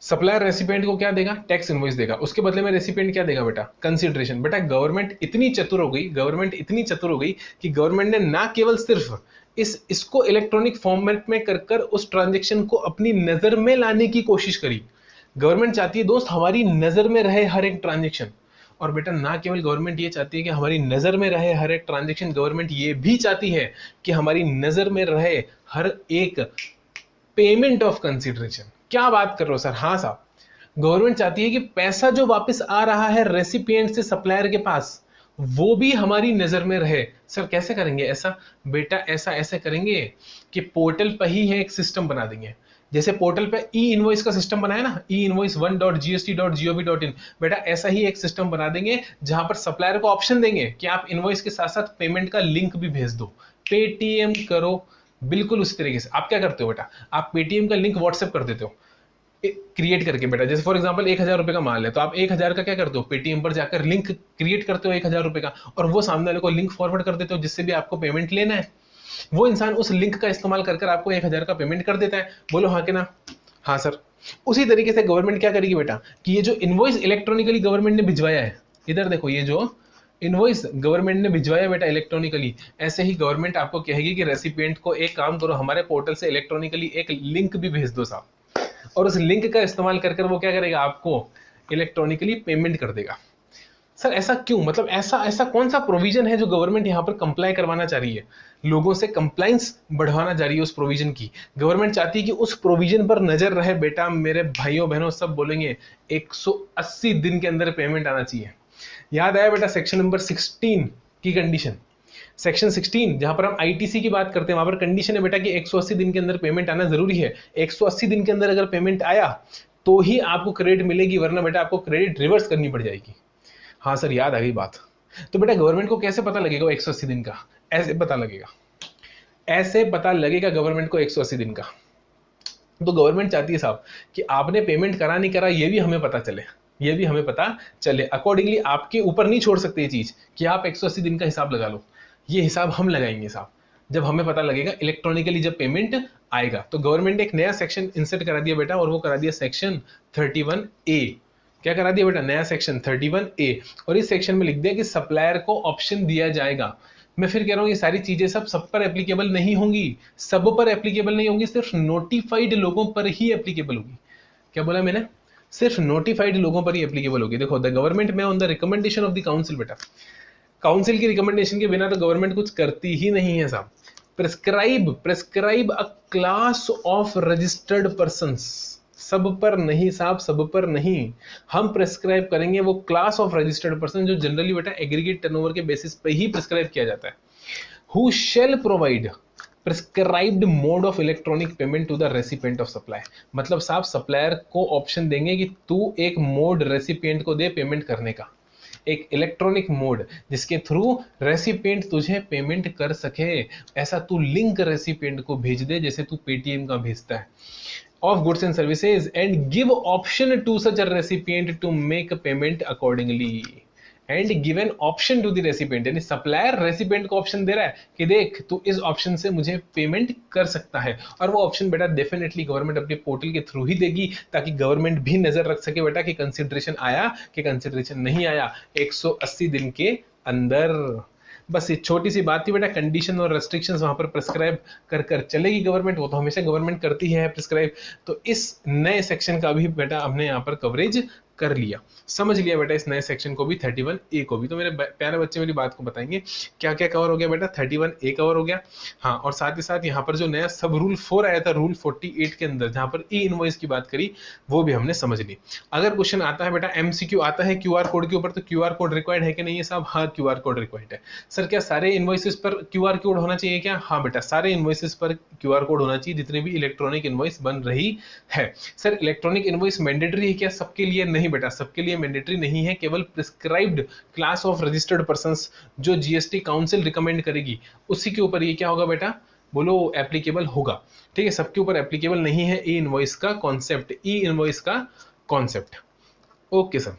सप्लायर रेसिपिएंट को क्या देगा, टैक्स इनवॉइस देगा, उसके बदले में रेसिपिएंट क्या देगा बेटा, कंसीडरेशन। बेटा गवर्नमेंट इतनी चतुर हो गई, गवर्नमेंट इतनी चतुर हो गई कि गवर्नमेंट ने ना केवल सिर्फ इसको इलेक्ट्रॉनिक फॉर्मेट में कर कर उस ट्रांजेक्शन को अपनी नजर में लाने की कोशिश करी। गवर्नमेंट चाहती है दोस्त हमारी नजर में रहे हर एक ट्रांजेक्शन। और बेटा ना केवल गवर्नमेंट ये चाहती है कि हमारी नजर में रहे हर एक ट्रांजेक्शन, गवर्नमेंट ये भी चाहती है कि हमारी नजर में रहे हर एक पेमेंट ऑफ कंसीडरेशन। क्या बात कर रहे हो सर, हाँ साहब, गवर्नमेंट चाहती है कि पैसा जो वापस आ रहा है रेसिपिएंट से सप्लायर के पास वो भी हमारी नजर में रहे। सर कैसे करेंगे ऐसा, बेटा ऐसा ऐसे करेंगे कि पोर्टल पर ही है एक सिस्टम बना देंगे। जैसे पोर्टल पे ई इनवॉइस का सिस्टम बनाया ना, invoice1.gst.gov.in, बेटा ऐसा ही एक सिस्टम बना देंगे जहां पर सप्लायर को ऑप्शन देंगे कि आप इनवॉइस के साथ साथ पेमेंट का लिंक भी भेज दो, पेटीएम करो। बिल्कुल उसी तरीके से आप क्या करते हो बेटा, आप पेटीएम का लिंक व्हाट्सएप कर देते हो क्रिएट करके। बेटा जैसे फॉर एग्जांपल 1000 रुपए का माल है तो आप 1000 का क्या करते हो, पेटीएम पर जाकर लिंक क्रिएट करते हो 1000 रुपए का, और वो सामने वाले को लिंक फॉरवर्ड कर देते हो जिससे भी आपको पेमेंट लेना है। वो इंसान उस लिंक का इस्तेमाल कर आपको 1000 का पेमेंट कर देता है। बोलो हाँ कि ना, हाँ सर। उसी तरीके से गवर्नमेंट क्या करेगी बेटा कि ये जो इनवॉइस इलेक्ट्रॉनिकली गवर्नमेंट ने भिजवाया है, इधर देखो ये जो इनवॉइस गवर्नमेंट ने भिजवाया बेटा इलेक्ट्रॉनिकली, ऐसे ही गवर्नमेंट आपको कहेगी कि रेसिपिएंट को एक काम करो, हमारे पोर्टल से इलेक्ट्रॉनिकली एक लिंक भी भेज दो साहब, और उस लिंक का इस्तेमाल कर वो क्या करेगा, आपको इलेक्ट्रॉनिकली पेमेंट कर देगा। सर ऐसा क्यों, मतलब ऐसा कौन सा प्रोविजन है जो गवर्नमेंट यहाँ पर कंप्लाई करवाना चाह रही है, लोगों से कंप्लाइंस बढ़वाना चाह रही है उस प्रोविजन की। गवर्नमेंट चाहती है कि उस प्रोविजन पर नजर रहे। बेटा मेरे भाइयों बहनों सब बोलेंगे 180 दिन के अंदर पेमेंट आना चाहिए। याद आया बेटा सेक्शन नंबर 16 की कंडीशन, सेक्शन 16 जहां पर हम आईटीसी की बात करते हैं वहां पर कंडीशन है बेटा कि 180 दिन के अंदर पेमेंट आना जरूरी है। 180 दिन के अंदर अगर पेमेंट आया तो ही आपको क्रेडिट मिलेगी, वरना बेटा आपको क्रेडिट रिवर्स करनी पड़ जाएगी। हाँ सर याद आ गई बात। तो बेटा गवर्नमेंट को कैसे पता लगेगा 180 दिन का, ऐसे पता लगेगा, ऐसे पता लगेगा गवर्नमेंट को 180 दिन का। तो गवर्नमेंट चाहती है साहब कि आपने पेमेंट करा नहीं करा ये भी हमें पता चले, ये भी हमें पता चले। अकॉर्डिंगली आपके ऊपर नहीं छोड़ सकते ये चीज कि आप 180 दिन का हिसाब लगा लो, ये हिसाब हम लगाएंगे साहब जब हमें पता लगेगा इलेक्ट्रॉनिकली जब पेमेंट आएगा। तो गवर्नमेंट ने एक नया सेक्शन इंसर्ट करा दिया बेटा, और वो करा दिया सेक्शन 31A। क्या करा दिया बेटा, नया सेक्शन 31A, और इस सेक्शन में लिख दिया कि सप्लायर को ऑप्शन दिया जाएगा। मैं फिर कह रहा हूं ये सारी चीजें सब पर एप्लीकेबल नहीं होंगी, सब पर एप्लीकेबल नहीं होंगी, सिर्फ नोटिफाइड लोगों पर ही एप्लीकेबल होगी। क्या बोला मैंने, सिर्फ नोटिफाइड लोगों पर ही एप्लीकेबल होगी। देखो द गवर्नमेंट में on the recommendation of the council, बेटा काउंसिल की रिकमेंडेशन के बिना तो गवर्नमेंट कुछ करती ही नहीं है साहब। Prescribe a class of registered persons, सब पर नहीं साहब, सब पर नहीं। हम प्रेस्क्राइब करेंगे वो क्लास ऑफ रजिस्टर्ड पर्सन जो जनरली बेटा एग्रीगेट टर्नओवर के बेसिस पे ही प्रेस्क्राइब किया जाता है। Who shall provide prescribed mode of electronic payment to the recipient of supply. मतलब साहब सप्लायर को ऑप्शन देंगे कि तू एक मोड रेसिपिएंट को दे पेमेंट करने का। एक इलेक्ट्रॉनिक मोड जिसके थ्रू रेसिपिएंट तुझे पेमेंट कर सके। ऐसा तू लिंक रेसिपिएंट को भेज दे जैसे तू पेटीएम का भेजता है, of goods and services, and give option to such a recipient to make payment accordingly, and give an option to the recipient, यानी सप्लायर रेसिपिएंट को ऑप्शन दे रहा है कि देख तू इस ऑप्शन से मुझे पेमेंट कर सकता है, और वो ऑप्शन बेटा डेफिनेटली गवर्नमेंट अपने पोर्टल के थ्रू ही देगी, ताकि गवर्नमेंट भी नजर रख सके बेटा कि कंसिडरेशन आया कि कंसिडरेशन नहीं आया 180 दिन के अंदर। बस ये छोटी सी बात थी बेटा, कंडीशन और रेस्ट्रिक्शंस वहां पर प्रिस्क्राइब कर कर चलेगी गवर्नमेंट, वो तो हमेशा गवर्नमेंट करती है प्रिस्क्राइब। तो इस नए सेक्शन का भी बेटा हमने यहाँ पर कवरेज कर लिया, समझ लिया बेटा इस नए सेक्शन को भी, 31A को भी। तो मेरे प्यारे बच्चे मेरी बात को बताएंगे क्या क्या कवर हो गया बेटा। 31A कवर हो गया, हाँ, और साथ ही साथ यहाँ पर जो नया सब रूल 4 आया था रूल 48 के अंदर, जहां पर ई इनवॉइस की बात करी, वो भी हमने समझ ली। अगर क्वेश्चन आता है बेटा MCQ आता है QR कोड के ऊपर, तो QR कोड रिक्वायर्ड है कि नहीं है साहब? हाँ, QR कोड रिक्वायर्ड है। सर क्या सारे इनवॉइसेस पर QR कोड होना चाहिए क्या? हाँ बेटा, सारे इनवॉइसेस पर QR कोड होना चाहिए जितने भी इलेक्ट्रॉनिक इनवॉइस बन रही है। सर इलेक्ट्रॉनिक इनवॉइस मैंडेटरी है क्या सबके लिए? नहीं बेटा, सबके लिए मैंडेटरी नहीं है, केवल prescribed class of registered persons जो जीएसटी काउंसिल रिकमेंड करेगी उसी के ऊपर ये क्या होगा बेटा, बोलो, एप्लीकेबल होगा। ठीक है, सबके ऊपर एप्लीकेबल नहीं है ई इनवॉइस का कॉन्सेप्ट, ई इनवॉइस का कॉन्सेप्ट। ओके सर,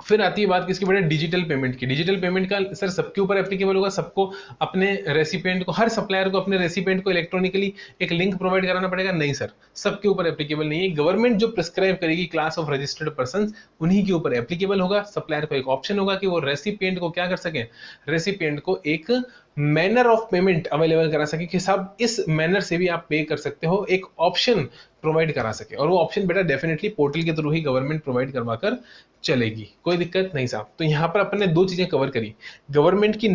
फिर आती है बात किसकी बेटा? डिजिटल पेमेंट की। डिजिटल पेमेंट का सर सबके ऊपर एप्लीकेबल होगा, सबको अपने रेसिपिएंट को, हर सप्लायर को अपने रेसिपिएंट को इलेक्ट्रॉनिकली एक लिंक प्रोवाइड कराना पड़ेगा? नहीं सर, सबके ऊपर एप्लीकेबल नहीं है। गवर्नमेंट जो प्रिस्क्राइब करेगी क्लास ऑफ रजिस्टर्ड पर्संस, उन्हीं के ऊपर एप्लीकेबल होगा। सप्लायर को एक ऑप्शन होगा कि वो रेसिपिएंट को क्या कर सके, रेसिपिएंट को एक मैनर ऑफ पेमेंट अवेलेबल करा सके कि साहब इस मैनर से भी आप पे कर सकते हो, एक ऑप्शन प्रोवाइड करा सके। और वो ऑप्शन बेटा डेफिनेटली पोर्टल के थ्रू ही गवर्नमेंट प्रोवाइड करवा कर चलेगी, कोई दिक्कत नहीं साहब। तो यहां पर अपन ने दो चीजें कवर करी। गवर्नमेंट की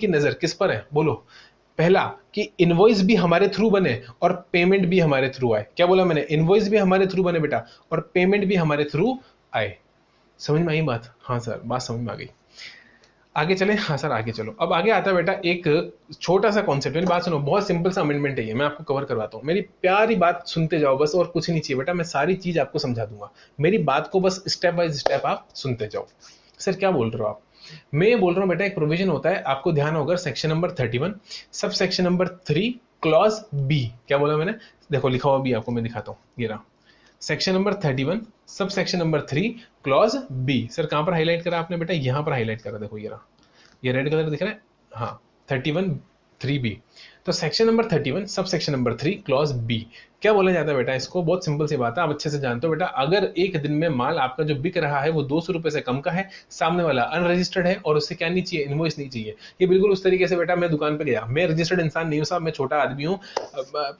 नजर किस पर है बोलो? पहला कि इनवॉइस भी हमारे थ्रू बने और पेमेंट भी हमारे थ्रू आए। क्या बोला मैंने? इनवॉइस भी हमारे थ्रू बने बेटा और पेमेंट भी हमारे थ्रू आए। समझ में आई बात? हाँ सर, बात समझ में आ गई। आगे चले? हाँ सर आगे चलो। अब आगे आता है बेटा एक छोटा सा कॉन्सेप्ट, मेरी बात सुनो, बहुत सिंपल सा अमेंडमेंट है ये, मैं आपको कवर करवाता हूँ। मेरी प्यारी बात सुनते जाओ बस, और कुछ नहीं चाहिए बेटा, मैं सारी चीज आपको समझा दूंगा। मेरी बात को बस स्टेप बाय स्टेप आप सुनते जाओ। सर क्या बोल रहे हो आप? मैं ये बोल रहा हूँ बेटा, एक प्रोविजन होता है, आपको ध्यान होगा, section number 31 sub section number 3 clause B. क्या बोला मैंने? देखो लिखा हुआ भी आपको मैं दिखाता हूँ, ये रहा section number 31 sub section number 3 clause B. Sir कहां पर हाईलाइट करा आपने बेटा? यहां पर हाईलाइट करा, देखो ये रहा, ये रेड कलर दिख रहा है, हाँ 31 3B। तो section number 31 sub section number 3 clause B. क्या बोला जाता है बेटा इसको? बहुत सिंपल सी बात है, आप अच्छे से जानते हो बेटा। अगर एक दिन में माल आपका जो बिक रहा है वो 200 रुपए से कम का है, सामने वाला अनरजिस्टर्ड है और उससे क्या नहीं चाहिए, इनवॉइस नहीं चाहिए। ये बिल्कुल उस तरीके से बेटा, मैं दुकान पे गया, मैं रजिस्टर्ड इंसान नहीं हूँ साहब, मैं छोटा आदमी हूँ,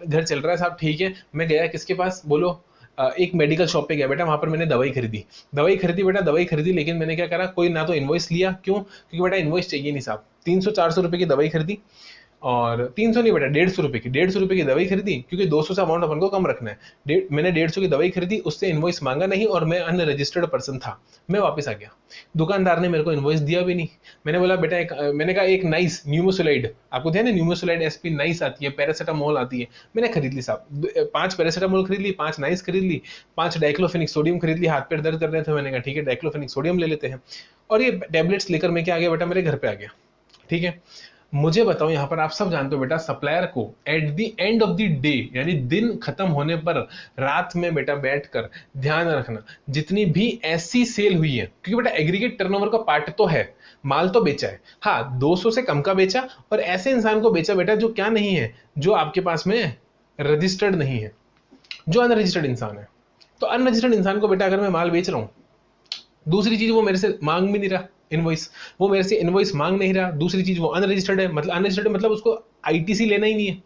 घर चल रहा है साहब, ठीक है, मैं गया किसके पास बोलो, एक मेडिकल शॉप पे गया बेटा, वहां पर मैंने दवाई खरीदी बेटा, दवाई खरीदी, लेकिन मैंने क्या करा, कोई ना तो इनवॉइस लिया, क्यों? क्योंकि बेटा इनवॉइस चाहिए नहीं साहब। 300-400 रुपए की दवाई खरीदी, और 300 नहीं बेटा 150 रुपए की, 150 रुपए की दवाई खरीदी, क्योंकि 200 से अमाउंट अपन को कम रखना है। मैंने 150 की दवाई खरीदी, उससे इनवॉइस मांगा नहीं, और मैं अनरजिस्टर्ड पर्सन था, मैं वापस आ गया। दुकानदार ने मेरे को इनवॉइस दिया भी नहीं। मैंने बोला बेटा मैंने कहा एक नाइस न्यूमोसुलाइड, आपको ध्यान है न्यूमोसुलाइड एसपी नाइस आती है, पैरासिटामोल आती है, मैंने खरीद ली साहब, 5 पैरासिटामोल खरीद ली, 5 नाइस खरीद ली, 5 डाइक्लोफेनिक सोडियम खरीद ली। हाथ पैर दर्द कर रहे थे, मैंने कहा ठीक है डाइक्लोफेनिक सोडियम ले लेते हैं, और ये टेबलेट्स लेकर मैं क्या आ गया बेटा, मेरे घर पे आ गया। ठीक है, मुझे बताओ, यहां पर आप सब जानते हो बेटा, सप्लायर को at the end of the day, यानी दिन खत्म होने पर रात में बेटा बैठकर ध्यान रखना, जितनी भी ऐसी सेल हुई है, क्योंकि बेटा एग्रीगेट टर्नओवर का पार्ट तो है, माल तो बेचा है, हाँ 200 से कम का बेचा, और ऐसे इंसान को बेचा बेटा जो क्या नहीं है, जो आपके पास में रजिस्टर्ड नहीं है, जो अनरजिस्टर्ड इंसान है। तो अनरजिस्टर्ड इंसान को बेटा अगर मैं माल बेच रहा हूं, दूसरी चीज वो मेरे से मांग भी नहीं रहा इनवॉइस, वो मेरे से इनवॉइस मांग नहीं रहा, दूसरी चीज वो अनरजिस्टर्ड है, मतलब अनरजिस्टर्ड मतलब उसको आईटीसी लेना ही नहीं है,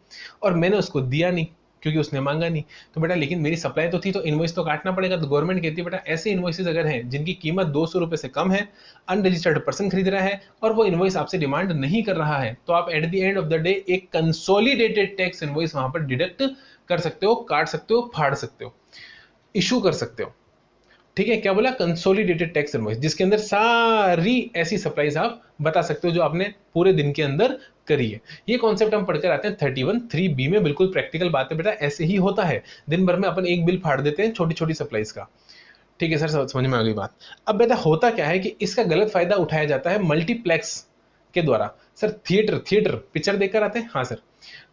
और मैंने उसको दिया नहीं क्योंकि उसने मांगा नहीं। तो बेटा लेकिन मेरी सप्लाई तो थी, तो इनवॉइस तो काटना पड़ेगा। तो गवर्नमेंट कहती है बेटा ऐसे इनवॉइसेस अगर हैं जिनकी कीमत 200 रुपए से कम है, अनरजिस्टर्ड पर्सन खरीद रहा है और वो इनवॉइस आपसे डिमांड नहीं कर रहा है, तो आप at the end of the day एक कंसोलिडेटेड टैक्स इनवॉइस वहां पर डिडक्ट कर सकते हो, काट सकते हो, फाड़ सकते हो, इशू कर सकते हो। ठीक है, क्या बोला? कंसोलिडेटेड टैक्स इनवॉइस, जिसके अंदर सारी ऐसी सप्लाईज आप बता सकते हो जो आपने पूरे दिन के अंदर करी है। ये कॉन्सेप्ट हम पढ़कर आते हैं 31 3B में, बिल्कुल प्रैक्टिकल बात है बेटा, ऐसे ही होता है। दिन भर में अपन एक बिल फाड़ देते हैं छोटी छोटी सप्लाईज का। ठीक है सर, समझ में आ गई बात। अब बेटा होता क्या है कि इसका गलत फायदा उठाया जाता है मल्टीप्लेक्स के द्वारा। सर थिएटर पिक्चर देखकर आते हैं, हाँ सर।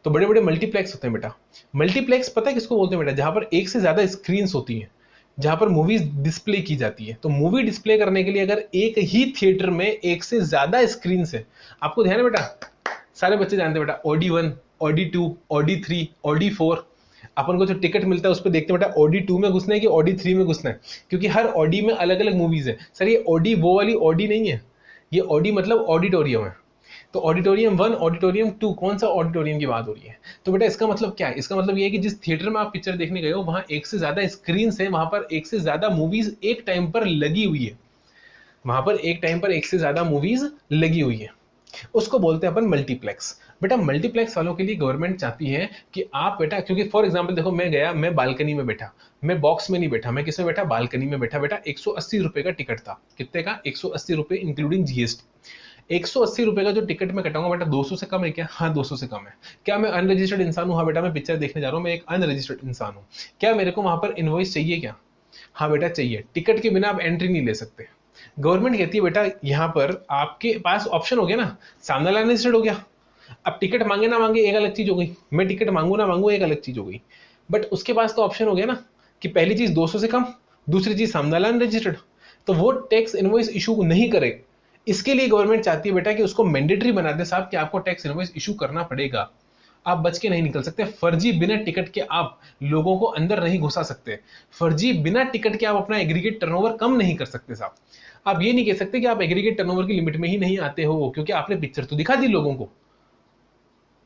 तो बड़े बड़े मल्टीप्लेक्स होते हैं बेटा। मल्टीप्लेक्स पता है किसको बोलते हैं बेटा? जहां पर एक से ज्यादा स्क्रीन होती हैं, जहां पर मूवीज डिस्प्ले की जाती है। तो मूवी डिस्प्ले करने के लिए अगर एक ही थिएटर में एक से ज्यादा स्क्रीन है, आपको ध्यान है बेटा, सारे बच्चे जानते हैं बेटा, ऑडी 1, ऑडी 2, ऑडी 3, ऑडी 4। अपन को जो टिकट मिलता है उस पर देखते हैं बेटा ऑडी 2 में घुसना है कि ऑडी 3 में घुसना है, क्योंकि हर ऑडी में अलग अलग मूवीज है। सर ये ऑडी वो वाली ऑडी नहीं है, ये ऑडी मतलब ऑडिटोरियम है। तो ऑडिटोरियम 1, ऑडिटोरियम 2, कौन सा ऑडिटोरियम की बात हो रही है? तो बेटा इसका मतलब क्या है? इसका मतलब ये है कि जिस थिएटर में आप पिक्चर देखने गए हो वहां एक से ज्यादा स्क्रीन है, वहां पर एक से ज्यादा मूवीज एक टाइम पर लगी हुई है, वहां पर एक टाइम पर एक से ज्यादा मूवीज लगी हुई है, उसको बोलते हैं अपन मल्टीप्लेक्स। बेटा मल्टीप्लेक्स वालों के लिए गवर्नमेंट चाहती है कि आप बेटा, क्योंकि फॉर एग्जांपल देखो, मैं गया, मैं बालकनी में बैठा, मैं बॉक्स में नहीं बैठा, मैं किस में बैठा? बालकनी में बैठा। बेटा 180 रुपए का टिकट था। कितने का? 180 रुपए इंक्लूडिंग जीएसटी। 180 रुपए का जो टिकट मैं कटाऊंगा बेटा, 200 से कम है क्या? हाँ 200 से कम है। क्या मैं अनरजिस्टर्ड इंसान हूँ? हाँ बेटा मैं पिक्चर देखने जा रहा हूँ, मैं एक अनरजिस्टर्ड इंसान हूँ। क्या मेरे को वहां पर इनवॉइस चाहिए क्या? हाँ बेटा चाहिए। टिकट के बिना आप एंट्री नहीं ले सकते। गवर्नमेंट कहती है बेटा यहाँ पर आपके पास ऑप्शन हो गया ना, सामने वाला रजिस्टर्ड हो गया, अब टिकट मांगे ना मांगे एक अलग चीज हो गई, मैं टिकट मांगू ना मांगू एक अलग चीज हो गई, बट उसके पास तो ऑप्शन हो गया ना कि पहली चीज 200 से कम, दूसरी चीज सामने वाला अनरजिस्टर्ड, तो वो टैक्स इनवॉइस इशू नहीं करे। इसके लिए गवर्नमेंट चाहती है बेटा कि उसको मैंडेटरी बना दे साहब कि आपको टैक्स इनवॉइस इशू करना पड़ेगा, आप बच के नहीं निकल सकते। फर्जी बिना टिकट के आप लोगों को अंदर नहीं घुसा सकते, फर्जी बिना टिकट के आप अपना एग्रीगेट टर्नओवर कम नहीं कर सकते साहब। आप ये नहीं कह सकते कि आप एग्रीगेट टर्नओवर की लिमिट में ही नहीं आते हो, क्योंकि आपने पिक्चर तो दिखा दी लोगों को।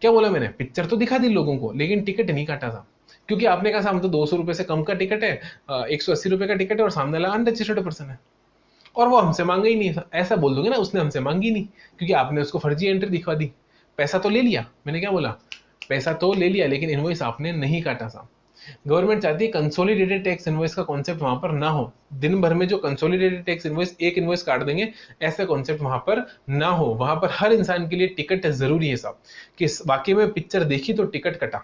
क्या बोला मैंने? पिक्चर तो दिखा दी लोगों को लेकिन टिकट नहीं काटा था, क्योंकि आपने कहा सामने तो 200 रुपए से कम का टिकट है, 180 रुपए का टिकट है और सामने वाला अनरजिस्टर्ड पर्सन है और वो हमसे मांगा ही नहीं। ऐसा बोल दोगे ना, उसने हमसे मांगी नहीं, क्योंकि आपने उसको फर्जी एंट्री दिखवा दी। पैसा तो ले लिया, मैंने क्या बोला? पैसा तो ले लिया, लेकिन इनवॉइस आपने नहीं काटा था। गवर्नमेंट चाहती है कंसोलिडेटेड टैक्स इनवॉइस का कॉन्सेप्ट वहां पर ना हो। दिन भर में जो कंसोलिडेटेड टैक्स इनवॉइस एक इनवॉइस काट देंगे, ऐसा कॉन्सेप्ट वहां पर ना हो। वहां पर हर इंसान के लिए टिकट जरूरी है साहब, कि वाकई में पिक्चर देखी तो टिकट कटा।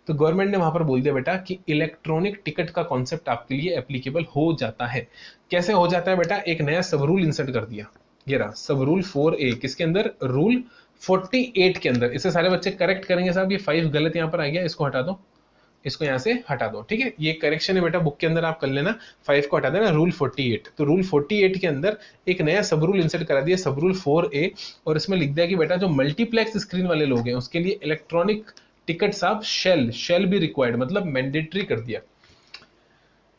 तो गवर्नमेंट ने वहां पर बोल दिया बेटा कि इलेक्ट्रॉनिक टिकट का कॉन्सेप्ट आपके लिए एप्लीकेबल हो जाता है। कैसे हो जाता है बेटा? एक नया सब रूल इंसर्ट कर दिया, ये रहा सब रूल 4A। किसके अंदर? रूल 48 के अंदर। इसे सारे बच्चे करेक्ट करेंगे साहब, ये 5 गलत यहां पर आ गया, इसको हटा दो, इसको यहां से हटा दो, ठीक है? ये करेक्शन है बेटा, बुक के अंदर आप कर लेना। 5 को हटा देना, रूल 48। तो रूल 48 के अंदर एक नया सब रूल इंसर्ट करा दिया, सब रूल 4A, और इसमें लिख दिया कि बेटा जो मल्टीप्लेक्स स्क्रीन वाले लोग हैं उसके लिए इलेक्ट्रॉनिक टिकट साहब शेल बी रिक्वायर्ड, मतलब मैंडेटरी कर दिया।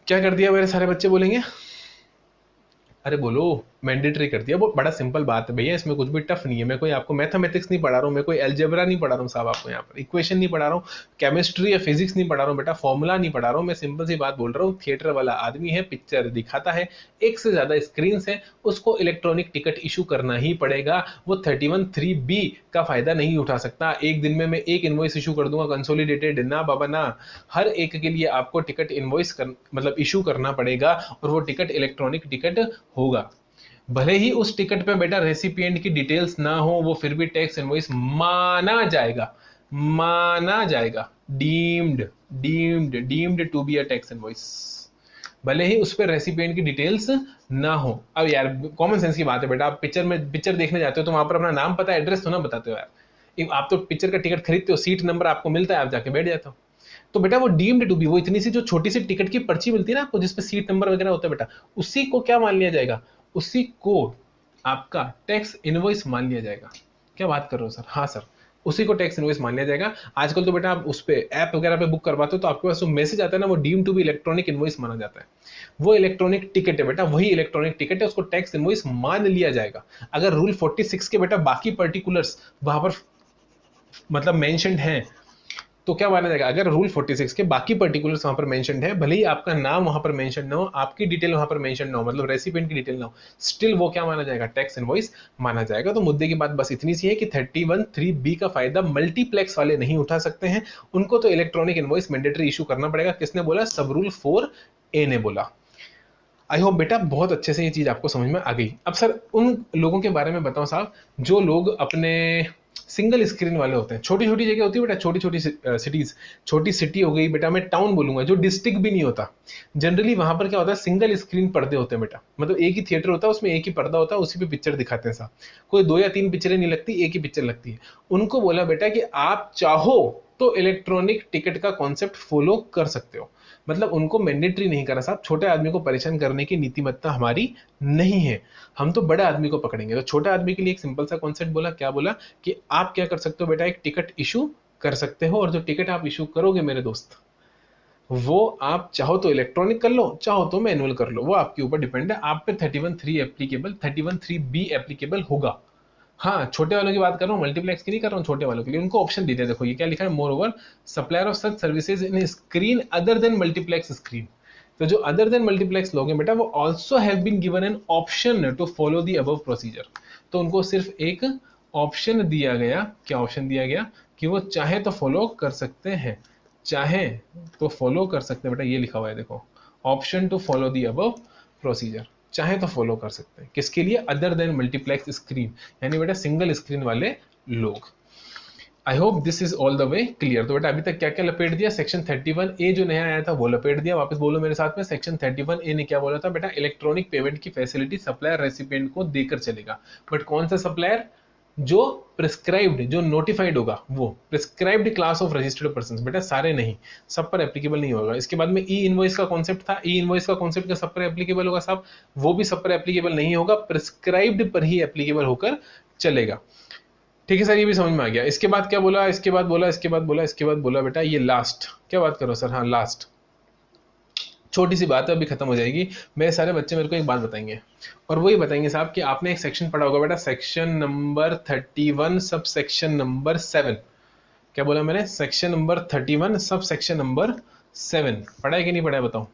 क्या कर दिया मेरे सारे बच्चे बोलेंगे? अरे बोलो, मैंडेटरी कर दिया। बहुत बड़ा सिंपल बात है भैया, इसमें कुछ भी टफ नहीं है। मैं कोई आपको मैथमेटिक्स नहीं पढ़ा रहा हूँ, मैं कोई एल्जेब्रा नहीं पढ़ा रहा हूँ साहब आपको, यहाँ पर इक्वेशन नहीं पढ़ा रहा हूँ, केमिस्ट्री या फिजिक्स नहीं पढ़ा रहा हूँ बेटा, फॉर्मूला नहीं पढ़ा रहा हूँ। मैं सिंपल सी बात बोल रहा हूँ, थिएटर वाला आदमी है, पिक्चर दिखाता है, एक से ज्यादा स्क्रीन है, उसको इलेक्ट्रॉनिक टिकट इशू करना ही पड़ेगा। वो 31(3)(b का फायदा नहीं उठा सकता। एक दिन में मैं एक इनवॉइस इशू कर दूंगा कंसोलिडेटेड, ना बाबा ना। हर एक के लिए आपको टिकट इनवॉइस मतलब इशू करना पड़ेगा, और वो टिकट इलेक्ट्रॉनिक टिकट होगा। भले ही उस टिकट पे बेटा रेसिपिएंट की डिटेल्स ना हो, वो फिर भी टैक्स इनवॉइस माना जाएगा, माना जाएगा। Deemed to be a tax invoice, भले ही उस पर रेसिपिएंट की डिटेल्स ना हो। अब यार कॉमन सेंस की बात है बेटा, आप पिक्चर देखने जाते हो तो वहां पर अपना नाम पता है, एड्रेस तो ना बताते हो यार। आप तो पिक्चर का टिकट खरीदते हो, सीट नंबर आपको मिलता है, आप जाके बैठ जाते हो। तो बेटा वो डीम्ड टू बी, वो इतनी सी जो छोटी सी टिकट की पर्ची मिलती है ना आपको, जिसपे सीट नंबर वगैरह होता है बेटा, उसी को क्या मान लिया जाएगा? उसी को आपका टैक्स इनवॉइस मान लिया जाएगा। क्या बात कर रहे हो सर? हाँ सर, उसी को टैक्स इनवॉइस मान लिया जाएगा। आजकल तो बेटा आप उस पे ऐप वगैरह पे बुक करवाते हो तो आपके पास जो मैसेज आता है ना, वो deem to be electronic invoice माना जाता है। वो इलेक्ट्रॉनिक टिकट है बेटा, वही इलेक्ट्रॉनिक टिकट है, उसको टैक्स इनवॉइस मान लिया जाएगा। अगर रूल 46 के बेटा बाकी पर्टिकुलर्स वहां पर मतलब मेंशन्ड है तो क्या माना जाएगा? अगर रूल 46 के बाकी पर्टिकुलर्स वहां पर मेंशन्ड है, भले ही आपका नाम वहां पर मेंशन ना हो, आपकी डिटेल वहां पर मेंशन ना हो, मतलब रेसिपिएंट की डिटेल ना हो, स्टिल वो क्या माना जाएगा? टैक्स इनवॉइस माना जाएगा। तो मुद्दे की बात बस इतनी सी है कि 31(3)(b का फायदा मल्टीप्लेक्स वाले नहीं उठा सकते हैं, उनको तो इलेक्ट्रॉनिक इनवॉइस मैंडेटरी इशू करना पड़ेगा। किसने बोला? सब रूल 4A ने बोला। आई होप बेटा बहुत अच्छे से ये चीज आपको समझ में आ गई। अब सर उन लोगों के बारे में बताओ साहब, जो लोग अपने सिंगल स्क्रीन वाले होते हैं। छोटी छोटी जगह होती है बेटा, छोटी छोटी सिटीज, छोटी सिटी हो गई बेटा, मैं टाउन बोलूंगा, जो डिस्ट्रिक्ट भी नहीं होता, जनरली वहां पर क्या होता है, सिंगल स्क्रीन पर्दे होते हैं बेटा, मतलब एक ही थिएटर होता है, उसमें एक ही पर्दा होता है, उसी पे पिक्चर दिखाते हैं साहब, कोई 2 या 3 पिक्चरें नहीं लगती, एक ही पिक्चर लगती है। उनको बोला बेटा कि आप चाहो तो इलेक्ट्रॉनिक टिकट का कॉन्सेप्ट फॉलो कर सकते हो, मतलब उनको मैंडेटरी नहीं करा साहब, छोटे आदमी को परेशान करने की नीतिमत्ता हमारी नहीं है, हम तो बड़े आदमी को पकड़ेंगे। तो छोटे आदमी के लिए एक सिंपल सा कॉन्सेप्ट बोला, क्या बोला कि आप क्या कर सकते हो बेटा, एक टिकट इशू कर सकते हो, और जो टिकट आप इशू करोगे मेरे दोस्त, वो आप चाहो तो इलेक्ट्रॉनिक कर लो, चाहो तो मैनुअल कर लो, वो आपके ऊपर डिपेंड है, आप पे 31(3) एप्लीकेबल, 31(3)B एप्लीकेबल होगा। हाँ, छोटे वालों की बात कर रहा हूँ, मल्टीप्लेक्स की नहीं कर रहा हूँ, छोटे वालों के लिए उनको ऑप्शन देते हैं, देखो ये क्या लिखा है, moreover supplier of such services in screen other than multiplex screen. तो जो अदर देन मल्टीप्लेक्स लोग हैं बेटा, वो also have been given an option to follow the above procedure. तो उनको सिर्फ एक ऑप्शन दिया गया, क्या ऑप्शन दिया गया, कि वो चाहे तो फॉलो कर सकते हैं, चाहे तो फॉलो कर सकते हैं बेटा, ये लिखा हुआ है देखो, option to follow the above procedure, चाहे तो फॉलो कर सकते हैं, किसके लिए, अदर देन मल्टीप्लेक्स स्क्रीन, यानी बेटा सिंगल स्क्रीन वाले लोग। I hope this is all the way clear. तो बेटा अभी तक क्या क्या लपेट दिया, सेक्शन 31A जो नया आया था वो लपेट दिया, वापस बोलो मेरे साथ में, सेक्शन 31A ने क्या बोला था बेटा, इलेक्ट्रॉनिक पेमेंट की फैसिलिटी सप्लायर रेसिपिएंट को देकर चलेगा, बट कौन सा सप्लायर, जो प्रिस्क्राइब्ड, जो नोटिफाइड होगा, वो prescribed class of registered person, बेटा सारे नहीं, सब पर एप्लीकेबल नहीं होगा। इसके बाद में ई इनवॉइस का कॉन्सेप्ट था, ई इनवॉइस का कॉन्सेप्ट का सब पर एप्लीकेबल होगा साहब, वो भी सब पर एप्लीकेबल नहीं होगा, प्रिस्क्राइब्ड पर ही एप्लीकेबल होकर चलेगा। ठीक है सर, ये भी समझ में आ गया। इसके बाद क्या बोला, इसके बाद बोला, इसके बाद बोला, इसके बाद बोला बेटा ये लास्ट, क्या बात करो सर, हाँ लास्ट, छोटी सी बात है, अभी खत्म हो जाएगी, मेरे सारे बच्चे मेरे को एक बात बताएंगे, और वही बताएंगे साहब कि आपने एक सेक्शन पढ़ा होगा बेटा, section number 31 sub section number 7, क्या बोला मैंने, section number 31 sub section number 7, पढ़ा है कि नहीं पढ़ा है बताओ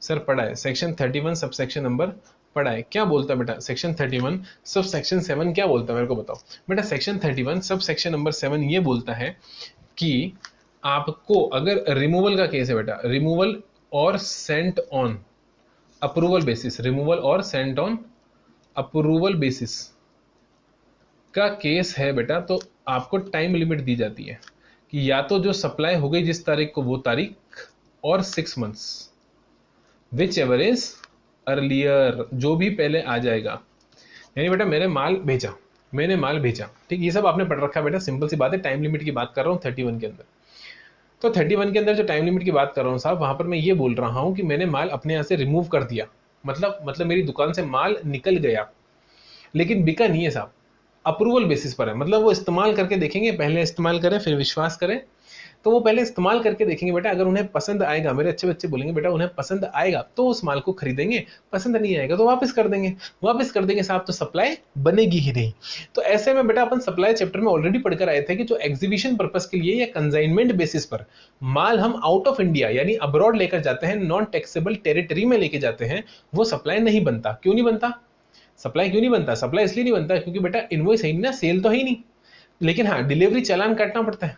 सर, पढ़ा है, सेक्शन 31 सब सेक्शन नंबर पढ़ा है, क्या बोलता है बेटा सेक्शन 31 सब सेक्शन 7 क्या बोलता है मेरे को बताओ बेटा, सेक्शन 31 सब सेक्शन नंबर 7 ये बोलता है कि आपको अगर रिमूवल का केस है बेटा, रिमूवल और Saint on approval basis, removal और सेंट ऑन अप्रूवल बेसिस का केस है बेटा, तो आपको टाइम लिमिट दी जाती है कि या तो जो सप्लाई हो गई जिस तारीख को वो तारीख, और 6 months, which ever is earlier, जो भी पहले आ जाएगा। यानी बेटा मैंने माल भेजा, मैंने माल भेजा, ठीक, ये सब आपने पढ़ रखा है बेटा, सिंपल सी बात है, टाइम लिमिट की बात कर रहा हूँ 31 के अंदर। तो 31 के अंदर जो टाइम लिमिट की बात कर रहा हूँ साहब, वहां पर मैं ये बोल रहा हूँ कि मैंने माल अपने यहाँ से रिमूव कर दिया, मतलब मेरी दुकान से माल निकल गया, लेकिन बिका नहीं है साहब, अप्रूवल बेसिस पर है, मतलब वो इस्तेमाल करके देखेंगे, पहले इस्तेमाल करें फिर विश्वास करें, तो वो पहले इस्तेमाल करके देखेंगे बेटा, अगर उन्हें पसंद आएगा, मेरे अच्छे बच्चे बोलेंगे बेटा उन्हें पसंद आएगा तो उस माल को खरीदेंगे, पसंद नहीं आएगा तो वापस कर देंगे, वापस कर देंगे साहब, तो सप्लाई बनेगी ही नहीं। तो ऐसे में बेटा अपन सप्लाई चैप्टर में ऑलरेडी पढ़कर आए थे कि जो एग्जीबिशन पर्पस के लिए या कंसाइनमेंट बेसिस पर माल हम आउट ऑफ इंडिया यानी अब्रॉड लेकर जाते हैं, नॉन टैक्सेबल टेरिटरी में लेके जाते हैं, वो सप्लाई नहीं बनता। क्यों नहीं बनता सप्लाई, क्यों नहीं बनता सप्लाई, इसलिए नहीं बनता क्योंकि बेटा इनवॉइस है नहीं ना, सेल तो है ही नहीं, लेकिन हाँ डिलीवरी चालान काटना पड़ता है,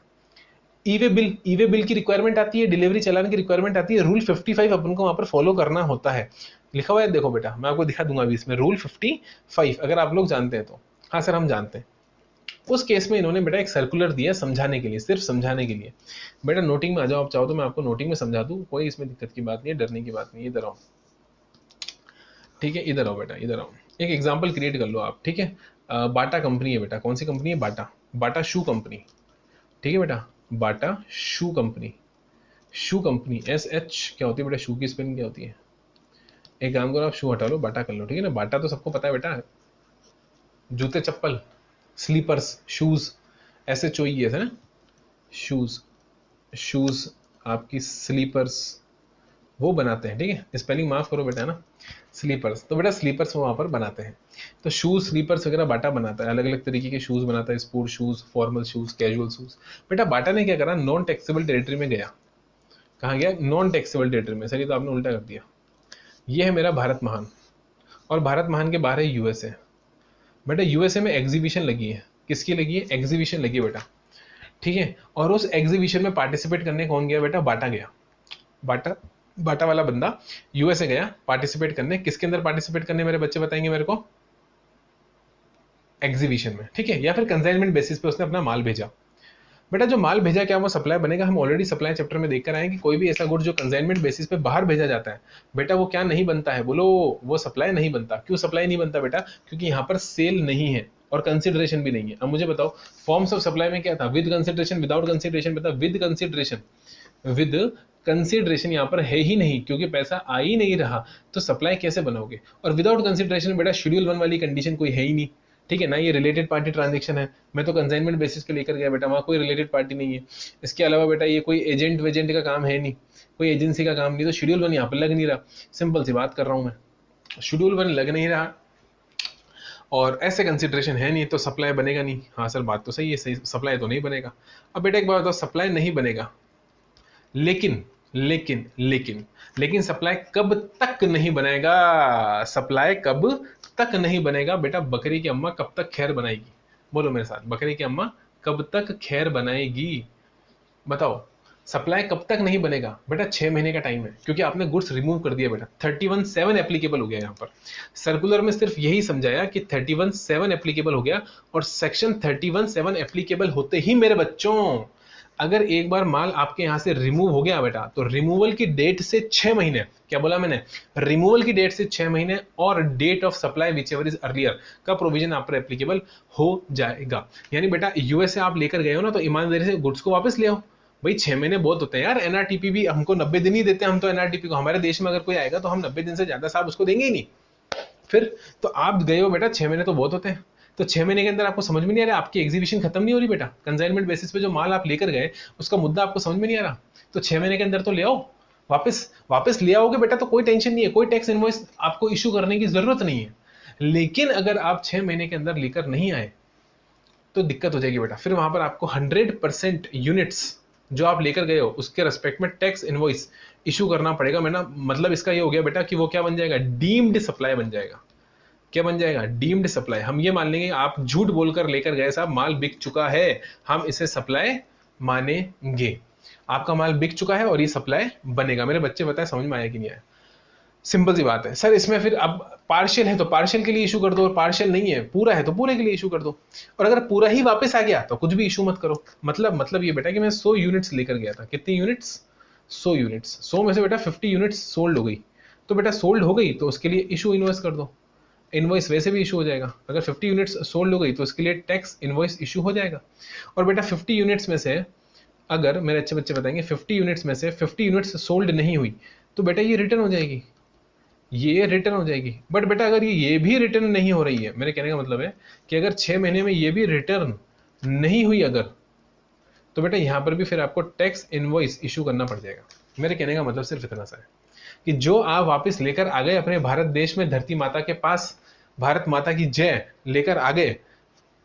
ईवे बिल की रिक्वायरमेंट आती है, डिलीवरी चालान की रिक्वायरमेंट आती है, रूल 55 अपन को वहां पर फॉलो करना होता है, लिखा हुआ है देखो बेटा, मैं आपको दिखा दूंगा अभी इसमें, रूल 55 अगर आप लोग जानते हैं तो, हाँ सर हम जानते हैं। उस केस में इन्होंने बेटा एक सर्कुलर दिया समझाने के लिए, सिर्फ समझाने के लिए, बेटा नोटिंग में आ जाओ, आप चाहो तो मैं आपको नोटिंग में समझा दूं, कोई इसमें दिक्कत की बात नहीं है, डरने की बात नहीं है, इधर आओ, ठीक है इधर आओ बेटा, इधर आओ, एक एग्जाम्पल क्रिएट कर लो आप, ठीक है, बाटा कंपनी है बेटा, कौन सी कंपनी है, बाटा, बाटा शू कंपनी, ठीक है बेटा, बाटा शू कंपनी, शू कंपनी, SH क्या होती है बेटा, शू की स्पेलिंग क्या होती है, एक काम करो आप शू हटा लो, बाटा कर लो, ठीक है ना, बाटा तो सबको पता है बेटा, जूते चप्पल, स्लीपर्स, शूज, SHOES है ना, शूज, शूज आपकी स्लीपर्स वो बनाते हैं, ठीक है, स्पेलिंग माफ करो बेटा, है ना, स्लीपर्स, तो बेटा स्लीपर्स वो वहां पर बनाते हैं, तो शूज स्लीपर्स वगैरह बाटा बनाता है, अलग अलग तरीके के शूज बनाता है, sport shoes, formal shoes, casual shoes. बेटा बाटा ने क्या करा, नॉन टैक्सेबल टेरिटरी में गया, कहाँ गया, नॉन टैक्सेबल टेरिटरी में, सर ये तो आपने उल्टा कर दिया, ये है मेरा भारत महान, और भारत महान के बाहर है यूएसए, बेटा यूएसए में एग्जीबिशन लगी है, किसकी लगी है, एग्जीबिशन लगी है बेटा, ठीक है, और उस एग्जीबिशन में पार्टिसिपेट करने कौन गया बेटा, बाटा गया, बाटा बाटा वाला बंदा यूएसए गया पार्टिसिपेट करने, किसके अंदर पार्टिसिपेट करने मेरे बच्चे बताएंगे मेरे को, एग्जीबिशन में, ठीक है, या फिर कंसाइनमेंट बेसिस पे उसने अपना माल भेजा। बेटा जो माल भेजा क्या वो सप्लाई बनेगा? हम ऑलरेडी सप्लाई चैप्टर में देख कर आए कि कोई भी ऐसा गुड जो कंसाइनमेंट बेसिस पे बाहर भेजा जाता है बेटा वो क्या नहीं बनता है? बोलो, वो सप्लाई नहीं बनता। क्यों सप्लाई नहीं बनता बेटा? क्योंकि यहाँ पर सेल नहीं है और कंसिडरेशन भी नहीं है। अब मुझे बताओ फॉर्म्स ऑफ सप्लाई में क्या था? With consideration, without consideration? बेटा विद कंसिडरेशन, विद कंसिडरेशन यहाँ पर है ही नहीं क्योंकि पैसा आ ही नहीं रहा, तो सप्लाई कैसे बनाओगे? और विदाउट कंसिडरेशन बेटा शेड्यूल 1 वाली कंडीशन कोई है ही नहीं, ठीक है ना। ये रिलेटेड पार्टी ट्रांजेक्शन है, मैं तो कंसाइनमेंट बेसिस पे लेकर गया बेटा, वहाँ कोई रिलेटेड पार्टी नहीं है। इसके अलावा बेटा ये कोई एजेंट वेजेंट का काम है नहीं, कोई एजेंसी का काम नहीं, तो शेड्यूल 1 यहाँ पर लग नहीं रहा। सिंपल सी बात कर रहा हूँ मैं, शेड्यूल 1 लग नहीं रहा और ऐसे कंसिडरेशन है नहीं तो सप्लाई बनेगा नहीं। हाँ सर बात तो सही है, सही, सप्लाई तो नहीं बनेगा। अब बेटा एक बात बताओ, सप्लाई नहीं बनेगा लेकिन लेकिन लेकिन लेकिन सप्लाई कब तक नहीं बनेगा? सप्लाई कब तक नहीं बनेगा बेटा? बकरी की अम्मा कब तक खैर बनाएगी? बोलो मेरे साथ, बकरी की अम्मा कब तक खैर बनाएगी? बताओ सप्लाई कब तक नहीं बनेगा? बेटा 6 महीने का टाइम है क्योंकि आपने गुड्स रिमूव कर दिया बेटा। 31(7) एप्लीकेबल हो गया यहाँ पर। सर्कुलर में सिर्फ यही समझाया कि 31(7) एप्लीकेबल हो गया और सेक्शन 31(7) एप्लीकेबल होते ही मेरे बच्चों अगर एक बार माल आपके यहां से रिमूव हो गया बेटा तो रिमूवल की डेट से 6 महीने, क्या बोला मैंने? रिमूवल की डेट से 6 महीने और date of supply whichever is earlier का प्रोविजन आप पर एप्लीकेबल हो जाएगा। यानी बेटा यूएस से आप लेकर गए हो ना तो ईमानदारी से गुड्स को वापस ले आओ। भाई 6 महीने बहुत होते हैं यार, एनआरटीपी भी हमको 90 दिन ही देते हैं। हम तो एनआरटीपी को, हमारे देश में अगर कोई आएगा तो हम 90 दिन से ज्यादा साहब उसको देंगे ही नहीं। फिर तो आप गए हो बेटा, 6 महीने तो बहुत होते हैं। तो 6 महीने के अंदर आपको समझ में नहीं आ रहा, आपकी एग्जीबिशन खत्म नहीं हो रही बेटा। कंसाइनमेंट बेसिस पे जो माल आप लेकर गए उसका मुद्दा आपको समझ में नहीं आ रहा, तो 6 महीने के अंदर तो ले आओ वापस। वापस ले आओगे बेटा तो कोई टेंशन नहीं है, कोई टैक्स इनवॉइस आपको इशू करने की जरूरत नहीं है। लेकिन अगर आप 6 महीने के अंदर लेकर नहीं आए तो दिक्कत हो जाएगी बेटा। फिर वहां पर आपको 100% यूनिट्स जो आप लेकर गए हो उसके रेस्पेक्ट में टैक्स इनवॉइस इशू करना पड़ेगा। मैं ना मतलब इसका ये हो गया बेटा कि वो क्या बन जाएगा? डीम्ड सप्लाई बन जाएगा। क्या बन जाएगा? Deemed supply. हम ये मान लेंगे आप झूठ बोलकर लेकर गए साहब, माल बिक चुका है, हम इसे सप्लाई मानेंगे। आपका माल बिक चुका है और ये सप्लाई बनेगा। मेरे बच्चे बताए समझ में आया कि नहीं आया? सिंपल सी बात है सर। इसमें फिर अब पार्शियल है तो पार्शियल के लिए इशू कर दो और पार्शियल नहीं है पूरा है तो पूरे के लिए इशू कर दो। और अगर पूरा ही वापस आ गया तो कुछ भी इशू मत करो। मतलब ये बेटा कि मैं 100 यूनिट्स लेकर गया था। कितनी यूनिट्स? 100 यूनिट्स। 100 में से बेटा 50 यूनिट्स सोल्ड हो गई, तो बेटा सोल्ड हो गई तो उसके लिए इशू इनवॉइस कर दो। इनवॉइस वैसे भी इशू हो जाएगा। अगर 50 यूनिट्स सोल्ड हो गई तो उसके लिए टैक्स इनवॉइस इशू हो जाएगा। और बेटा 50 यूनिट्स में से अगर मेरे अच्छे बच्चे बताएंगे 50 यूनिट्स में से 50 यूनिट्स सोल्ड नहीं हुई तो बेटा ये रिटर्न हो जाएगी, ये रिटर्न हो जाएगी। बट बेटा अगर ये भी रिटर्न नहीं हो रही है, मेरे कहने का मतलब है कि अगर 6 महीने में ये भी रिटर्न नहीं हुई अगर, तो बेटा यहां पर भी फिर आपको टैक्स इनवॉइस इशू करना पड़ जाएगा। मेरे कहने का मतलब सिर्फ इतना सा है कि जो आप वापस लेकर आ गए अपने भारत देश में, धरती माता के पास, भारत माता की जय लेकर आ गए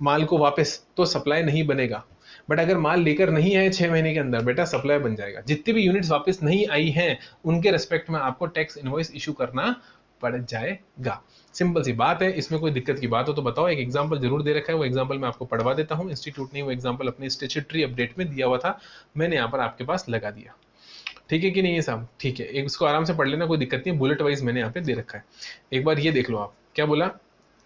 माल को वापस, तो सप्लाई नहीं बनेगा। बट अगर माल लेकर नहीं आए 6 महीने के अंदर बेटा सप्लाई बन जाएगा। जितनी भी यूनिट्स वापस नहीं आई हैं उनके रेस्पेक्ट में आपको टैक्स इनवॉइस इशू करना पड़ जाएगा। सिंपल सी बात है। इसमें कोई दिक्कत की बात हो तो बताओ। एक एग्जांपल जरूर दे रखा है, वो एग्जांपल मैं आपको पढ़वा देता हूं। इंस्टीट्यूट ने वो एग्जांपल अपने स्टैट्यूटरी अपडेट में दिया हुआ था, मैंने यहाँ पर आपके पास लगा दिया। ठीक है कि नहीं है साहब? ठीक है, एक इसको आराम से पढ़ लेना, कोई दिक्कत नहीं। बुलेट वाइज मैंने यहाँ पे दे रखा है, एक बार ये देख लो आप। क्या बोला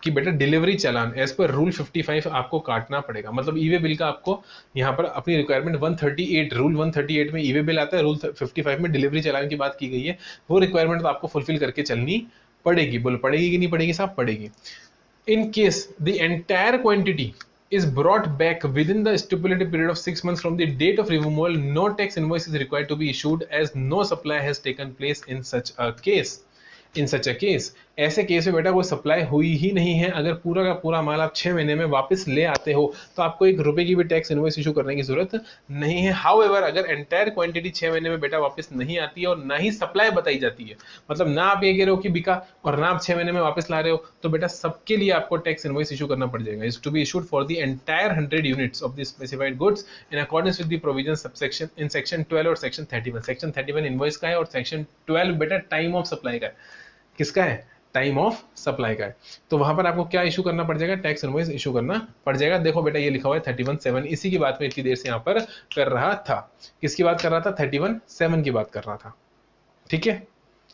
कि बेटा डिलीवरी चालान एज पर रूल 55 आपको काटना पड़ेगा। मतलब ईवे बिल का आपको यहाँ पर अपनी रिक्वायरमेंट 138 रूल 138 में ईवे बिल आता है, रूल 55 में डिलीवरी चालान की बात की गई है। वो रिक्वायरमेंट तो आपको फुलफिल करके चलनी पड़ेगी। बोलो पड़ेगी कि नहीं पड़ेगी साहब? पड़ेगी। In case the entire quantity is brought back within the stipulated period of 6 months from the date of removal, no tax invoice is required to be issued as no supply has taken place in such a case. In such a case, ऐसे case में बेटा कोई supply हुई ही नहीं है। अगर पूरा का पूरा माल आप 6 महीने में वापस ले आते हो तो आपको 1 रुपए की भी टैक्स इनवॉइस इशू करने की जरूरत नहीं है। हाउएवर अगर एंटायर क्वांटिटी 6 महीने में बेटा वापस नहीं आती है और ना ही सप्लाई बताई जाती है, मतलब ना आप ये कह रहे हो कि बिका और ना आप 6 महीने में वापस ला रहे हो, तो बेटा सबके लिए आपको टैक्स इनवॉइस इशू करना पड़ जाएगा। Is to be issued for the entire 100 units of the specified goods in accordance with the provision subsection in section 12 और सेक्शन 31। सेक्शन 31 इनवॉइस का है और सेक्शन 12 बेटा टाइम ऑफ सप्लाई का है। किसका है? टाइम ऑफ सप्लाई का है। तो वहां पर आपको क्या इशू करना पड़ जाएगा? टैक्स इनवॉइस इशू करना पड़ जाएगा। देखो बेटा ये लिखा हुआ है 31(7), इसी की बात में इतनी देर से यहां पर कर रहा था। किसकी बात कर रहा था? 31(7) की बात कर रहा था। ठीक है,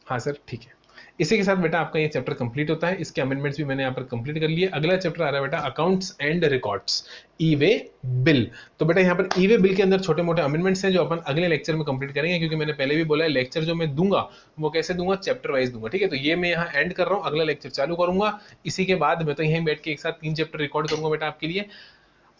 हाँ सर ठीक है। इसी के साथ बेटा आपका ये चैप्टर कंप्लीट होता है। इसके अमेंडमेंट्स भी मैंने यहाँ पर कंप्लीट कर लिए। अगला चैप्टर आ रहा है बेटा accounts and records, E way bill. तो बेटा यहाँ पर ई वे बिल के अंदर छोटे मोटे अमेंडमेंट्स हैं जो अपन अगले लेक्चर में कंप्लीट करेंगे, क्योंकि मैंने पहले भी बोला है लेक्चर जो मैं दूंगा वो कैसे दूंगा, चैप्टर वाइज दूंगा, ठीक है। तो ये मैं यहाँ एंड कर रहा हूँ, अगला लेक्चर चालू करूंगा। इसी के बाद मैं तो यहीं बैठ के एक साथ 3 चैप्टर रिकॉर्ड करूंगा बेटा आपके लिए।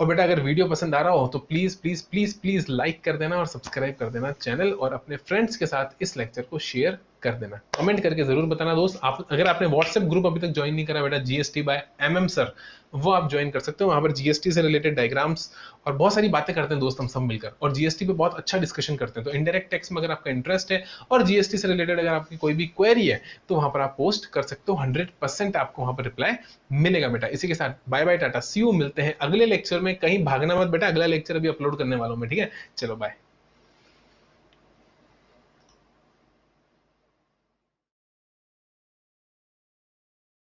और बेटा अगर वीडियो पसंद आ रहा हो तो please please please please like कर देना और सब्सक्राइब कर देना चैनल, और अपने फ्रेंड्स के साथ इस लेक्चर को शेयर कर देना। कमेंट करके जरूर बताना दोस्त। आप अगर आपने व्हाट्सएप ग्रुप अभी तक ज्वाइन नहीं करा बेटा, जीएसटी बाय एमएम सर, वो आप ज्वाइन कर सकते हो। वहां पर जीएसटी से रिलेटेड डायग्राम्स और बहुत सारी बातें करते हैं दोस्त हम सब मिलकर, और जीएसटी पे बहुत अच्छा डिस्कशन करते हैं। तो इनडायरेक्ट टैक्स में अगर आपका इंटरेस्ट है और जीएसटी से रिलेटेड अगर आपकी कोई भी क्वेरी है तो वहां पर आप पोस्ट कर सकते हो, 100% आपको वहां पर रिप्लाई मिलेगा बेटा। इसी के साथ bye bye tata, see you, मिलते हैं अगले लेक्चर में। कहीं भागना मत बेटा, अगला लेक्चर अभी अपलोड करने वालों में, ठीक है। चलो बाय।